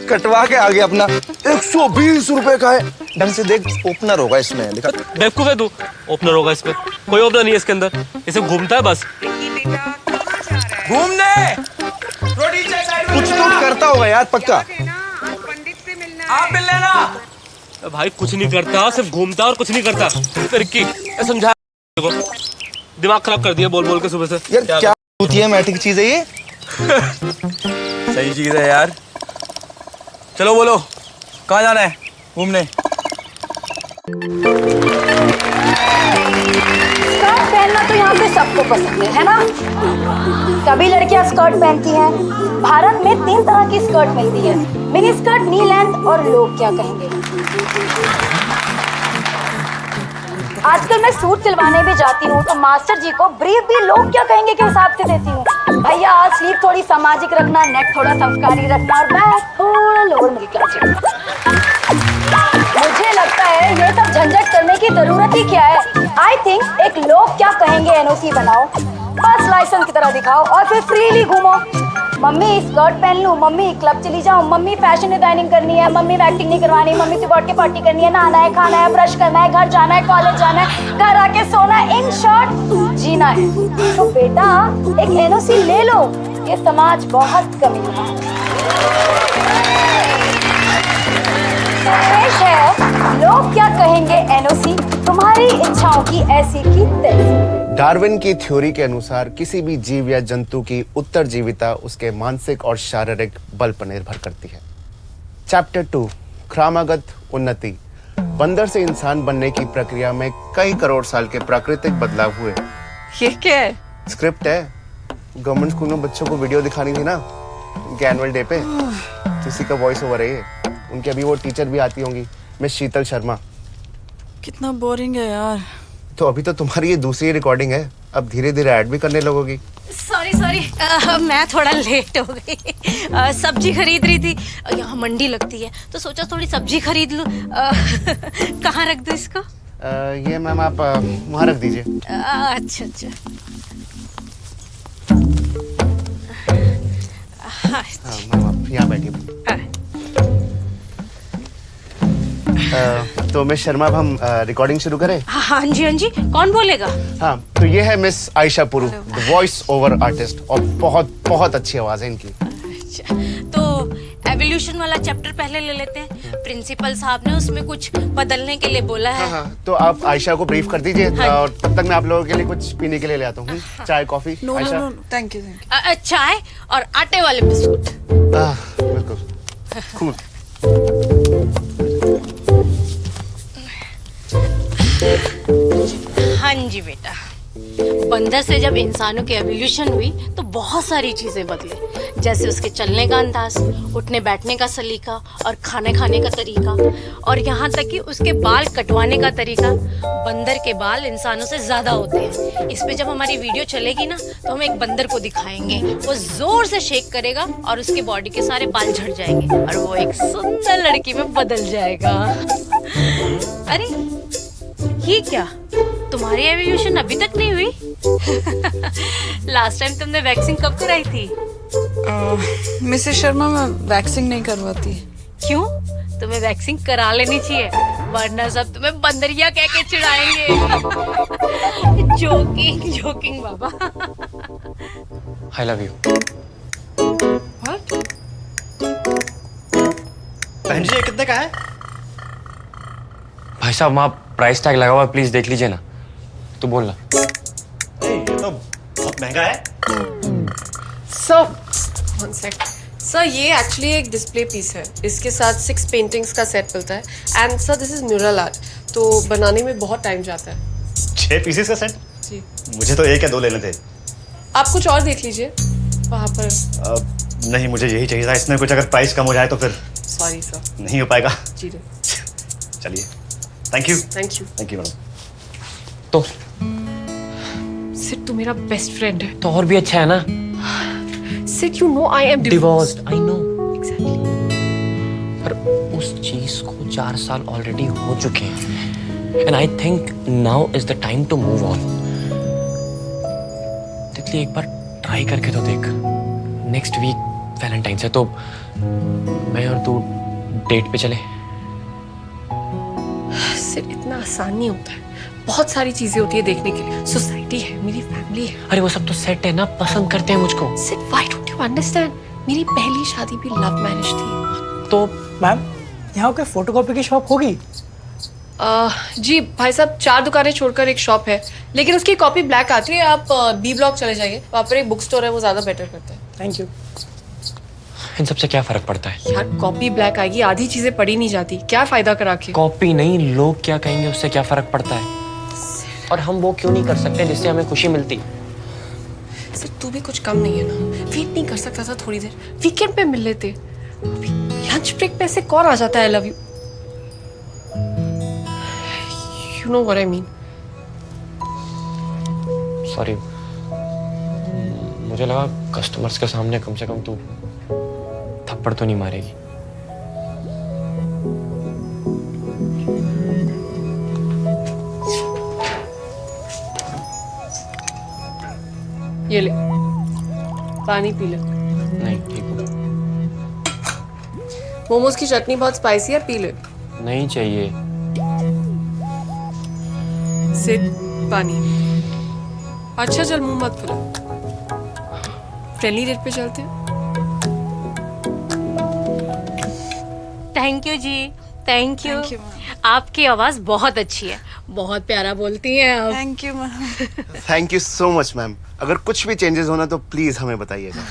Speaker 1: कटवा के आ गया अपना। 120 रुपए का है। ढंग से देख, ओपनर होगा इसमें लिखा।
Speaker 3: बेवकूफ है तू, ओपनर होगा इसमें? कोई ओपनर नहीं है इसके अंदर, इसे घूमता है बस।
Speaker 1: घूमने कुछ तो करता होगा यार, पक्का।
Speaker 3: आप मिल लेना। भाई कुछ नहीं करता, सिर्फ घूमता और कुछ नहीं करता। रिक्की समझा, दिमाग खराब कर दिया बोल बोल के सुबह से।
Speaker 1: यार क्या होती है, मैटिक चीज है ये।
Speaker 2: सही चीज है यार। चलो बोलो, कहाँ जाना है घूमने?
Speaker 4: स्कर्ट पहनना तो यहाँ पे सबको पसंद है ना? सभी लड़कियां स्कर्ट पहनती हैं। भारत में 3 तरह की स्कर्ट मिलती है, मिनी स्कर्ट, नी लेंथ और लोग क्या कहेंगे। आजकल मैं सूट सिलवाने भी जाती हूँ तो मास्टर जी को ब्रीफ भी लोग क्या कहेंगे के हिसाब से देती हूँ। भैया स्लीव थोड़ी सामाजिक रखना, नेक थोड़ा संस्कारी रखना और बैक थोड़ा लोअर मिडिल क्लास रखना। मुझे लगता है ये सब झंझट करने की जरूरत ही क्या है। आई थिंक एक लोग क्या कहेंगे एनओसी बनाओ, बस लाइसेंस की तरह दिखाओ और फिर फ्रीली घूमो। मम्मी स्कर्ट पहन लूं, मम्मी क्लब चली जाऊं, मम्मी फैशन डिजाइनिंग करनी है, मम्मी एक्टिंग नहीं करवानी, मम्मी से बर्थडे पार्टी करनी है, नहाना है, खाना है, ब्रश करना है, घर जाना है, कॉलेज जाना है, घर आके सोना है, इन शॉर्ट जीना है। तो बेटा एक एनओसी ले लो, ये समाज बहुत कमीना है। पेश है लोग क्या कहेंगे एनओसी, तुम्हारी इच्छाओं की ऐसी की तैसी।
Speaker 5: डार्विन की थ्योरी के अनुसार किसी भी जीव या जंतु की उत्तरजीविता उसके मानसिक और शारीरिक बल पर निर्भर करती है। चैप्टर 2 क्रमागत उन्नति। बंदर से इंसान बनने की प्रक्रिया में कई करोड़ साल के प्राकृतिक बदलाव हुए।
Speaker 13: ये क्या है?
Speaker 5: स्क्रिप्ट है, गवर्नमेंट स्कूल में बच्चों को वीडियो दिखानी थी ना उनके एनुअल डे पे, तो उसी का वॉइस ओवर है ये। उनकी अभी वो टीचर भी आती होंगी, मिस शीतल शर्मा।
Speaker 13: कितना बोरिंग है यार।
Speaker 5: तो अभी तो तुम्हारी ये दूसरी रिकॉर्डिंग है, अब धीरे धीरे ऐड भी करने लगोगी।
Speaker 7: सॉरी मैं थोड़ा लेट हो गई। सब्जी खरीद रही थी, यहाँ मंडी लगती है तो सोचा थोड़ी सब्जी खरीद लूं। कहाँ रख दूं इसको?
Speaker 5: ये मैम आप वहाँ रख दीजिए।
Speaker 7: अच्छा अच्छा।
Speaker 5: हाँ मैम आप यहाँ बैठिए। तो मिस शर्मा अब हम रिकॉर्डिंग शुरू करें?
Speaker 7: हाँ जी, कौन बोलेगा?
Speaker 5: हाँ तो ये है मिस आयशा पुरु, वॉइस ओवर आर्टिस्ट, और बहुत बहुत अच्छी आवाज है इनकी।
Speaker 7: अच्छा, तो एवोल्यूशन वाला चैप्टर पहले ले लेते हैं। प्रिंसिपल साहब ने उसमें कुछ बदलने के लिए बोला है।
Speaker 5: हाँ, तो आप आयशा को ब्रीफ कर दीजिए।
Speaker 7: हाँ।
Speaker 5: और तब तक मैं आप लोगों के लिए कुछ पीने के लिए ले आता हूँ। चाय कॉफी?
Speaker 13: No thank you.
Speaker 7: चाय और आटे वाले बिस्कुट।
Speaker 5: बिल्कुल कूल।
Speaker 7: हाँ जी बेटा, बंदर से जब इंसानों की एवोल्यूशन हुई तो बहुत सारी चीजें बदली, जैसे उसके चलने का अंदाज, उठने बैठने का सलीका और खाने खाने का तरीका, और यहाँ तक कि उसके बाल कटवाने का तरीका। बंदर के बाल इंसानों से ज्यादा होते हैं। इस पे जब हमारी वीडियो चलेगी ना तो हम एक बंदर को दिखाएंगे, वो जोर से शेक करेगा और उसकी बॉडी के सारे बाल झड़ जाएंगे और वो एक सुंदर लड़की में बदल जाएगा। अरे ये क्या, तुम्हारी एवोल्यूशन अभी तक नहीं हुई? लास्ट टाइम तुमने वैक्सिंग कब कराई थी?
Speaker 13: मिसेस शर्मा मैं वैक्सिंग नहीं करवाती।
Speaker 7: क्यों? तुम्हें वैक्सिंग करा लेनी चाहिए, वरना सब तुम्हें बंदरिया कह के चिढ़ाएंगे। जोकिंग जोकिंग बाबा।
Speaker 3: I love you.
Speaker 8: बहन जी ये कितने का है?
Speaker 3: भाई साहब वहाँ प्राइस टैग लगा हुआ है, प्लीज देख लीजिए ना। तू बोल ना।
Speaker 8: ये तो बहुत महंगा है।
Speaker 9: सर वन सेक सर, ये एक्चुअली एक डिस्प्ले पीस है। इसके साथ 6 पेंटिंग्स का सेट मिलता है। And sir this is mural art, तो बनाने में बहुत टाइम जाता है।
Speaker 8: 6 पीसेस का सेट?
Speaker 9: जी।
Speaker 8: मुझे तो 1 या 2 लेने थे।
Speaker 9: आप कुछ और देख लीजिए वहाँ पर।
Speaker 8: नहीं मुझे यही चाहिए था। इसमें कुछ अगर प्राइस कम हो जाए तो फिर
Speaker 9: सॉरी सर।
Speaker 8: नहीं हो पाएगा।
Speaker 9: जी
Speaker 8: चलिए thank you.
Speaker 9: Thank you
Speaker 8: madam.
Speaker 3: तो
Speaker 9: सिड तू मेरा बेस्ट फ्रेंड है।
Speaker 3: तो और भी अच्छा है ना।
Speaker 9: Sid you know I am
Speaker 3: divorced. I know exactly. पर उस चीज को 4 साल ऑलरेडी हो चुके हैं and I think now is the time to move on. तितली एक बार ट्राई करके तो देख। नेक्स्ट वीक वैलेंटाइंस है, तो मैं और तू डेट पे चले।
Speaker 9: सिड इतना आसान नहीं होता है, बहुत सारी चीजें होती है देखने के लिए। सोसाइटी है, मेरी फैमिली है।
Speaker 3: अरे वो सब तो सेट है ना, पसंद करते हैं मुझको।
Speaker 9: Sid why don't you understand, मेरी पहली शादी भी लव मैरिज थी।
Speaker 2: तो मैम यहाँ कोई फोटोकॉपी की शॉप होगी?
Speaker 9: जी भाई साहब, 4 दुकानें छोड़कर एक शॉप है, लेकिन उसकी कॉपी ब्लैक आती है। आप बी ब्लॉक चले जाइए, वहाँ पर एक बुक स्टोर है, वो ज्यादा बेटर करता है।
Speaker 2: Thank you.
Speaker 3: इन सबसे क्या फर्क पड़ता है
Speaker 9: यार कॉपी ब्लैक आएगी, आधी चीजें पढ़ी नहीं जाती, क्या फायदा करा के।
Speaker 3: कॉपी नहीं, लोग क्या कहेंगे उससे क्या फर्क पड़ता है। और हम वो क्यों नहीं कर सकते जिससे हमें खुशी मिलती।
Speaker 9: सर तू भी कुछ कम नहीं है ना, वेट नहीं कर सकता था थोड़ी देर, वीकेंड पे मिल लेते। लंच ब्रेक पे ऐसे कौन आ जाता है आई love you. You know what I mean.
Speaker 3: Sorry, मुझे लगा कस्टमर्स के सामने कम से कम तू थप्पड़ तो नहीं मारेगी।
Speaker 9: ये ले पानी पी ले।
Speaker 3: नहीं ठीक हो।
Speaker 9: मोमोज की चटनी बहुत स्पाइसी है, पी ले।
Speaker 3: नहीं चाहिए।
Speaker 9: सिड पानी। अच्छा चल मुंह मत फुला, फ्रेंडली रेट पे चलते हैं।
Speaker 7: Thank you ji, thank you. आपकी आवाज बहुत अच्छी है, बहुत प्यारा बोलती हैं आप।
Speaker 13: Thank you ma'am.
Speaker 5: Thank you so much ma'am. अगर कुछ भी चेंजेस होना तो प्लीज हमें बताइएगा।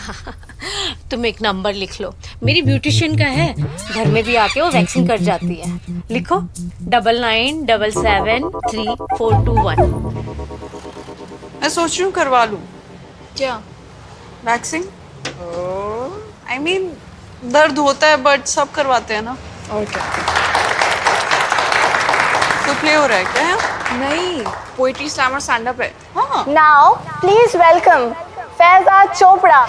Speaker 7: तुम एक नंबर लिख लो, मेरी ब्यूटिशियन का है, घर में भी आके वो वैक्सिंग कर जाती है। लिखो 99777341।
Speaker 13: मैं सोच रही हूँ करवा लूँ। क्या वैक्सिंग? आई मीन दर्द होता है बट सब करवाते हैं ना। और क्या तो प्ले हो रहा है क्या? नहीं, पोएट्री स्लैमर स्टैंड अप है। हाँ।
Speaker 4: Now please welcome Faiza Chopra.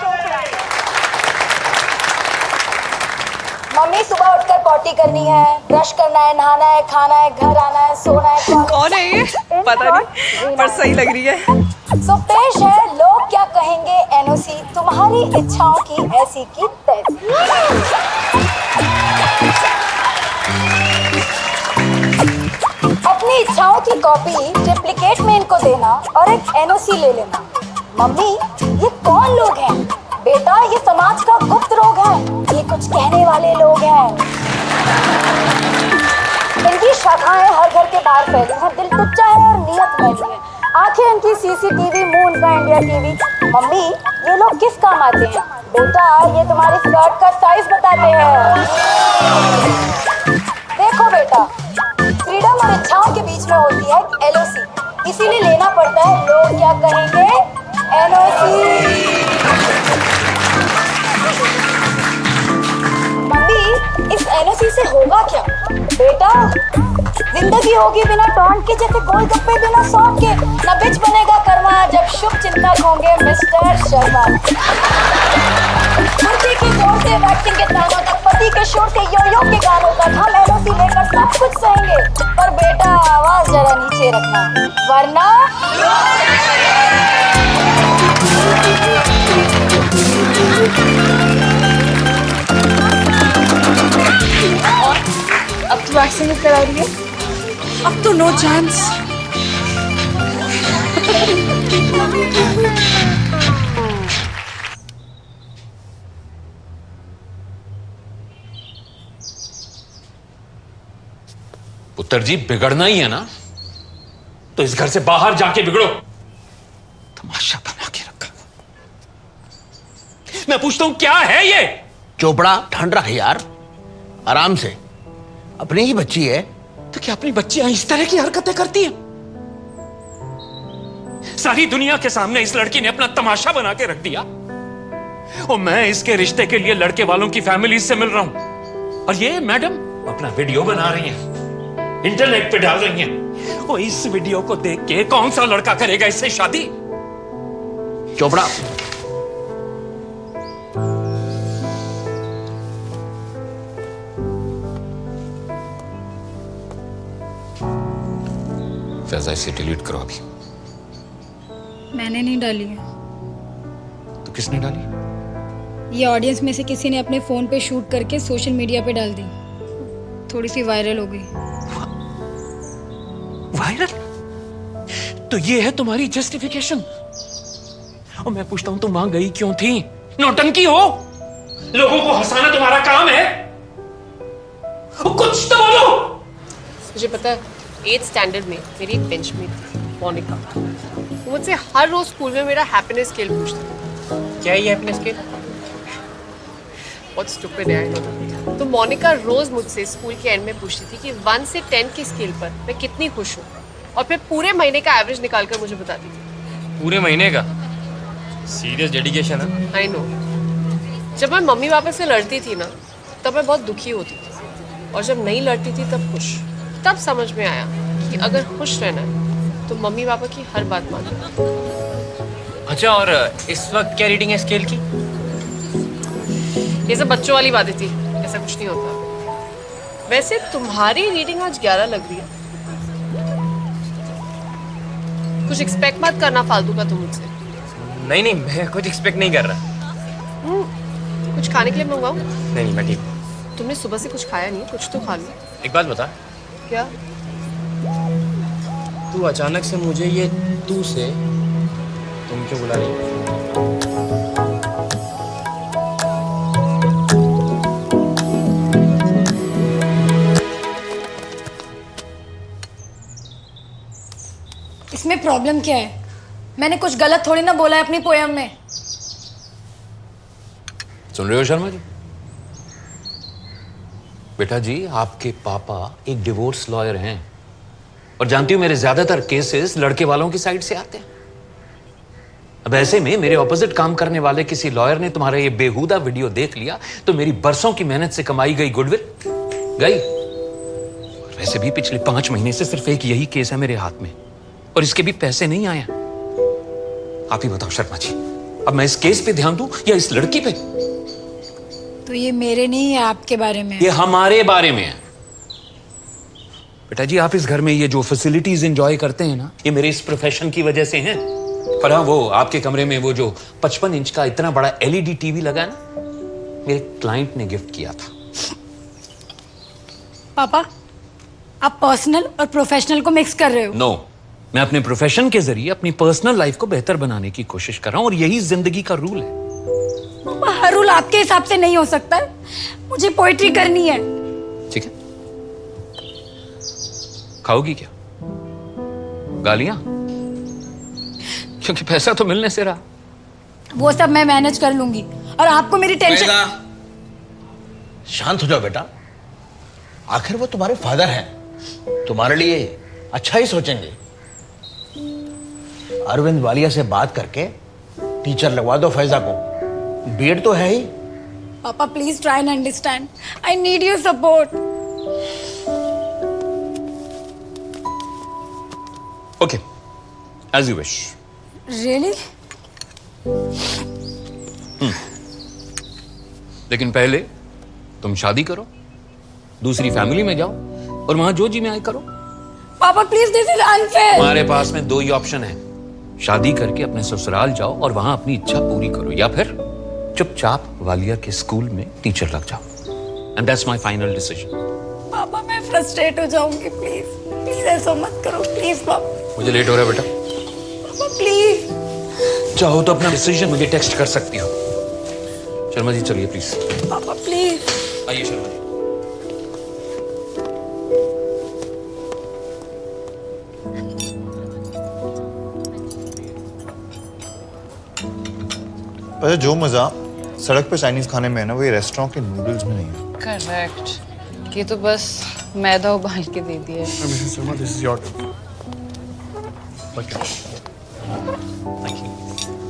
Speaker 4: Mummy सुबह उठकर पॉटी करनी है, ब्रश करना है, नहाना है, खाना है, घर आना है, सोना है।
Speaker 13: कौन है ये? पता नहीं पर सही लग रही है।
Speaker 4: सो पेश है लोग क्या कहेंगे एनओसी, तुम्हारी इच्छाओं की ऐसी की तैसी। अपनी इच्छाओं की कॉपी ट्रिप्लिकेट में इनको देना और एक एनओसी ले लेना। मम्मी ये कौन लोग हैं? बेटा ये समाज का गुप्त रोग है, ये कुछ कहने वाले लोग हैं। इनकी शाखाएं हर घर के बाहर फैली हैं, दिल टुच्चा है और नीयत मैली है। आंखें इनकी सीसीटीवी, मुंह उनका इंडिया टीवी। मम्मी ये लोग किस काम आते हैं? बेटा ये तुम्हारी स्कर्ट का साइज बताते हैं। देखो बेटा, फ्रीडम और इच्छाओं के बीच में होती है एलओसी, इसीलिए लेना पड़ता है लोग क्या कहेंगे एनओसी। मम्मी इस एनओसी से होगा क्या? बेटा जिंदगी होगी बिना टॉन्ट के, जैसे गोलगप्पे बिना सॉल्ट के। न बिच बनेगा कर्मा जब शुभ चिंतक होंगे मिस्टर शर्मा। मूर्ति की जोर से वैक्सिंग के तानों तक, पति के शोर से यो-यो के गानों तक, हम एनओसी लेकर सब कुछ सहेंगे। पर बेटा आवाज जरा नीचे रखना, वरना
Speaker 9: अब तो वैक्सीन करा रही है।
Speaker 14: अब तो नो चांस।
Speaker 11: पुत्र जी, बिगड़ना ही है ना तो इस घर से बाहर जाके बिगड़ो। तमाशा बना के रखा। मैं पूछता हूं क्या है ये?
Speaker 12: चोपड़ा, ठंड रख यार, आराम से। अपनी ही बच्ची है।
Speaker 11: तो क्या अपनी बच्चियां इस तरह की हरकतें करती हैं? सारी दुनिया के सामने इस लड़की ने अपना तमाशा बना के रख दिया और मैं इसके रिश्ते के लिए लड़के वालों की फैमिली से मिल रहा हूं और ये मैडम अपना वीडियो बना रही हैं, इंटरनेट पे डाल रही हैं। और इस वीडियो को देख के कौन सा लड़का करेगा इससे शादी?
Speaker 12: चोपड़ा,
Speaker 11: फैजा, इसे डिलीट करो अभी।
Speaker 15: मैंने नहीं डाली है,
Speaker 11: तो किसने डाली?
Speaker 15: ये ऑडियंस में से किसी ने अपने फोन पे शूट करके सोशल मीडिया पे डाल दी, थोड़ी सी वायरल हो गई।
Speaker 11: वायरल? तो ये है तुम्हारी जस्टिफिकेशन? और मैं पूछता हूं तुम वहां गई क्यों थी? नौटंकी हो? लोगों को हंसाना तुम्हारा काम है? कुछ तो बोलो।
Speaker 9: मुझे पता है, 8th स्टैंडर्ड में मेरी एक बेंचमेट थी, मोनिका। वो मुझसे हर रोज स्कूल में मेरा हैप्पीनेस स्केल पूछती थी।
Speaker 3: क्या है ये हैप्पीनेस स्केल?
Speaker 9: बहुत स्टूपिड है। तो मोनिका रोज मुझसे स्कूल के एंड में पूछती थी कि 1 से 10 की स्केल पर मैं कितनी खुश हूँ, और फिर पूरे महीने का एवरेज निकालकर मुझे बताती थी।
Speaker 3: पूरे महीने का? सीरियस डेडिकेशन है।
Speaker 9: I know. जब मैं मम्मी पापा से लड़ती थी ना, तब मैं बहुत दुखी होती थी, और जब नहीं लड़ती थी तब खुश। तब समझ में आया कि अगर खुश रहना है तो मम्मी पापा की हर बात मानो।
Speaker 3: अच्छा, और इस वक्त क्या रीडिंग है स्केल की?
Speaker 9: ये सब बच्चों वाली बातें थी, ऐसा कुछ नहीं होता। वैसे तुम्हारी रीडिंग आज 11 लग रही है। कुछ एक्सपेक्ट मत करना फालतू का तुम मुझसे।
Speaker 3: नहीं नहीं, मैं कुछ एक्सपेक्ट नहीं कर रहा।
Speaker 9: कुछ खाने के लिए मंगवाऊं?
Speaker 3: नहीं, मैं ठीक हूँ।
Speaker 9: तुमने सुबह से कुछ खाया नहीं है, कुछ तो खा लो।
Speaker 3: एक बात बता,
Speaker 9: क्या?
Speaker 3: तू अचानक से मुझे ये तू से तुम क्यों बुला रही है?
Speaker 15: इसमें प्रॉब्लम क्या है? मैंने कुछ गलत थोड़ी ना बोला है अपनी पोयम में।
Speaker 11: सुन रहे हो शर्मा जी? बेटा जी, आपके पापा एक डिवोर्स लॉयर हैं और जानती हूं मेरे ज्यादातर केसेस लड़के वालों की साइड से आते हैं। अब ऐसे में मेरे ऑपोजिट काम करने वाले किसी लॉयर ने तुम्हारा ये बेहुदा वीडियो देख लिया तो मेरी बरसों की मेहनत से कमाई गई गुडविल गई। वैसे भी पिछले 5 महीने से सिर्फ एक यही केस है मेरे हाथ में और इसके भी पैसे नहीं आए। आप ही बताओ शर्मा जी, अब मैं इस केस पे ध्यान दूं या इस लड़की पे?
Speaker 15: तो ये मेरे नहीं है, आपके बारे में है।
Speaker 11: ये हमारे बारे में है। बेटा जी, आप इस घर में ये जो फैसिलिटीज एंजॉय करते हैं ना, ये मेरे इस प्रोफेशन की वजह से हैं। पर हाँ, वो आपके कमरे में वो जो 55 इंच का इतना बड़ा LED टीवी लगा है ना, मेरे क्लाइंट ने गिफ्ट किया था।
Speaker 15: पापा, आप पर्सनल और प्रोफेशनल को मिक्स कर रहे हो।
Speaker 11: नो, मैं अपने प्रोफेशन के जरिए अपनी पर्सनल लाइफ को बेहतर बनाने की कोशिश कर रहा हूं और यही जिंदगी का रूल है।
Speaker 15: पापा, हर रूल आपके हिसाब से नहीं हो सकता है। मुझे पोइट्री करनी है।
Speaker 11: ठीक है, खाओगी क्या? गालियां? क्योंकि पैसा तो मिलने से रहा।
Speaker 15: वो सब मैं मैनेज कर लूंगी और आपको मेरी टेंशन।
Speaker 12: शांत हो जाओ बेटा, आखिर वो तुम्हारे फादर हैं, तुम्हारे लिए अच्छा ही सोचेंगे। अरविंद वालिया से बात करके टीचर लगवा दो फैजा को, बीएड तो है ही।
Speaker 15: पापा please try and understand, I need your support.
Speaker 11: Okay, as you wish.
Speaker 15: Really?
Speaker 11: लेकिन पहले तुम शादी करो, दूसरी फैमिली में जाओ और वहां जो जी में आए करो।
Speaker 15: पापा प्लीज, दिस इज अनफेयर।
Speaker 11: हमारे पास में 2 ही ऑप्शन है, शादी करके अपने ससुराल जाओ और वहां अपनी इच्छा पूरी करो, या फिर चुपचाप वालिया के स्कूल में टीचर लग जाओ। And that's my final decision.
Speaker 15: पापा मैं
Speaker 4: फ्रस्ट्रेट हो जाऊंगी। प्लीज प्लीज ऐसा मत करो प्लीज पापा।
Speaker 11: मुझे लेट हो रहा है बेटा।
Speaker 4: पापा प्लीज।
Speaker 11: चाहो तो अपना डिसीजन मुझे टेक्स्ट कर सकती हो। शर्मा जी चलिए प्लीज।
Speaker 4: पापा प्लीज।
Speaker 11: आइए शर्मा जी।
Speaker 8: अच्छा जो मजा सड़क पे चाइनीज खाने में है ना, वो ये रेस्टोरेंट के नूडल्स में नहीं है।
Speaker 13: करेक्ट, ये तो बस मैदा उबाल के दे दिया है।
Speaker 8: Mrs Sharma, this is your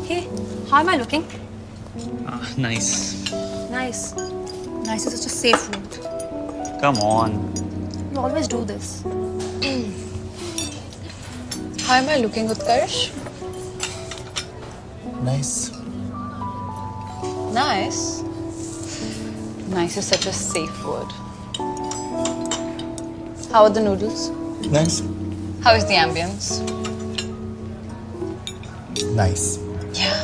Speaker 15: Hey, how am I looking?
Speaker 2: Nice.
Speaker 15: Nice. Nice is such a safe word.
Speaker 2: Come on.
Speaker 15: You always do this.
Speaker 13: How am I looking, Utkarsh?
Speaker 8: Nice.
Speaker 13: Nice. Nice is such a safe word. How are the noodles?
Speaker 8: Nice.
Speaker 13: How is the ambience?
Speaker 8: Nice.
Speaker 13: Yeah.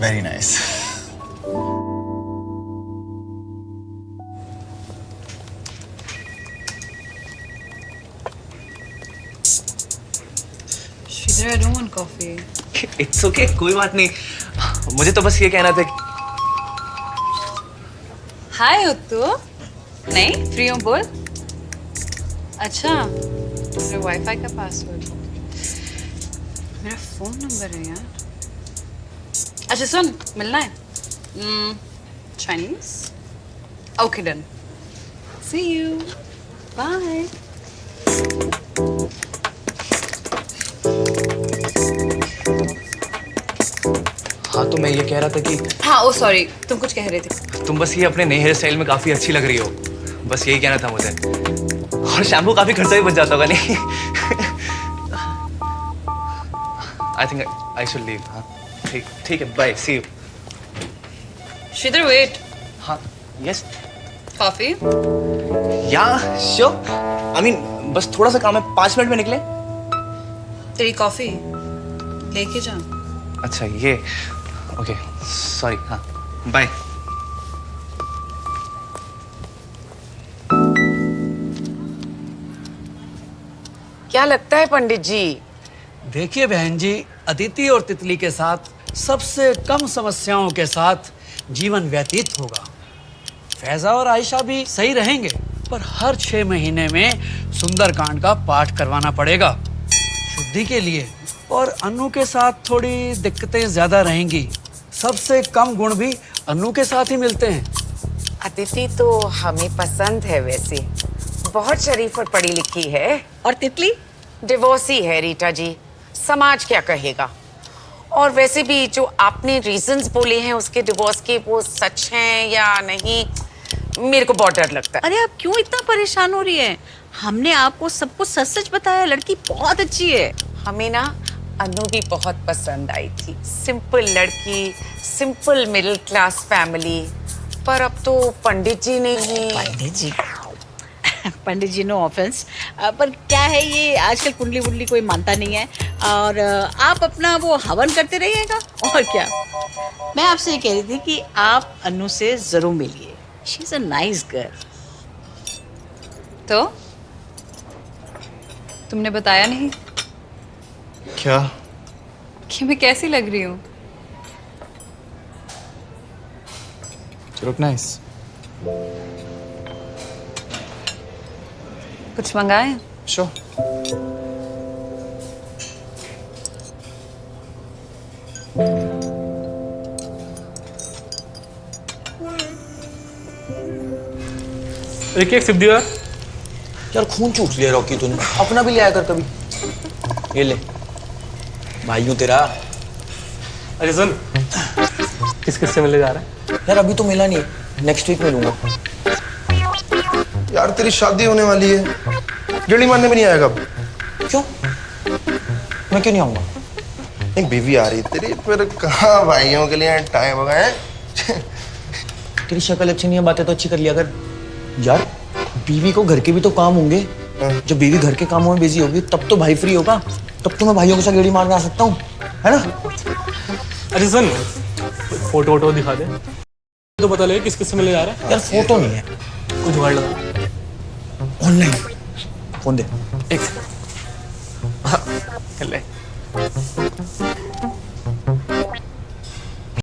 Speaker 8: Very nice.
Speaker 13: Sridhar, I don't want coffee.
Speaker 2: It's okay, कोई बात नहीं। मुझे तो बस ये कहना था कि
Speaker 13: हाय उत्तू। नहीं फ्री हूँ बोल। अच्छा मेरे वाईफाई का पासवर्ड मेरा फोन नंबर है यार। अच्छा सुन मिलना है। Chinese okay done. See you bye.
Speaker 2: हाँ तो मैं ये कह रहा था कि
Speaker 13: हाँ ओ सॉरी तुम कुछ कह रहे थे।
Speaker 2: तुम बस ये अपने नए हेयर स्टाइल में काफी अच्छी लग रही हो, बस यही कहना था मुझे। और शैम्पू काफी खर्चा भी बच जाता होगा नहीं? I think I should leave. हाँ ठीक ठीक है, bye, see you.
Speaker 13: Shridhar wait.
Speaker 2: हाँ yes
Speaker 13: coffee.
Speaker 2: Yeah sure, I mean बस थोड़ा सा काम है, 5 मिनट में निकले।
Speaker 13: तेरी कॉफी लेके जा।
Speaker 2: अच्छा ये ओके सॉरी। हाँ बाय।
Speaker 14: क्या लगता है पंडित जी?
Speaker 10: देखिए बहन जी, अदिति और तितली के साथ सबसे कम समस्याओं के साथ जीवन व्यतीत होगा। फैजा और आयशा भी सही रहेंगे, पर हर 6 महीने में सुंदरकांड का पाठ करवाना पड़ेगा शुद्धि के लिए। और अनु के साथ थोड़ी दिक्कतें ज्यादा रहेंगी। सबसे कम गुण भी अनु के साथ ही मिलते हैं।
Speaker 14: अदिति तो हमें पसंद है, वैसे बहुत शरीफ और पढ़ी लिखी है।
Speaker 6: और तितली
Speaker 14: डिवोर्सी है रीटा जी, समाज क्या कहेगा। और वैसे भी जो आपने रीजंस बोले हैं उसके डिवोर्स के, वो सच हैं या नहीं, मेरे को बहुत डर लगता है।
Speaker 6: अरे आप क्यों इतना परेशान हो रही है? हमने आपको सब कुछ सच सच बताया। लड़की बहुत अच्छी है।
Speaker 14: हमें ना अनु भी बहुत पसंद आई थी। सिंपल लड़की, सिंपल मिडिल क्लास फैमिली। पर अब तो पंडित जी ने ही
Speaker 6: पंडित जी नो ऑफेंस, पर क्या है ये आजकल कुंडली वुंडली कोई मानता नहीं है। और आप अपना वो हवन करते रहिएगा। और क्या, मैं आपसे ये कह रही थी कि आप अनु से जरूर मिलिए। She is a nice girl.
Speaker 13: तो तुमने बताया नहीं
Speaker 8: क्या?
Speaker 13: कि मैं कैसी लग रही हूँ?
Speaker 8: You look nice.
Speaker 13: कुछ मंगाए?
Speaker 8: Sure.
Speaker 3: एक सिप दियो यार।
Speaker 2: यार खून चूस लिया रॉकी तूने, अपना भी लिया कर कभी। ये ले भाई हूँ तेरा।
Speaker 3: अरे सुन, किस किस से मिलने जा रहा है?
Speaker 2: यार अभी तो मिला नहीं, नेक्स्ट वीक मिलूंगा।
Speaker 1: यार तेरी शादी होने वाली है, गेड़ी मारने में नहीं आएगा?
Speaker 2: क्यों? मैं क्यों नहीं आऊंगा?
Speaker 1: एक बीवी आ रही तेरी, फिर कहाँ भाइयों के लिए टाइम होगा है?
Speaker 2: तेरी शक्ल अच्छी नहीं है, बातें तो अच्छी कर लिया कर। यार बीवी को घर के भी तो काम होंगे। जब बीवी घर के कामों में बिजी होगी तब तो भाई फ्री होगा, तब तो मैं भाइयों के साथ गेड़ी मारने आ सकता हूँ, है ना?
Speaker 3: अरे सुन, फोटो वोटो दिखा दे तो पता लगे किस किस से मिलने जा रहा है।
Speaker 2: यार फोटो नहीं है,
Speaker 3: कुछ जुगाड़ लगा।
Speaker 2: ऑनलाइन फोन दे।
Speaker 3: एक हाँ, ले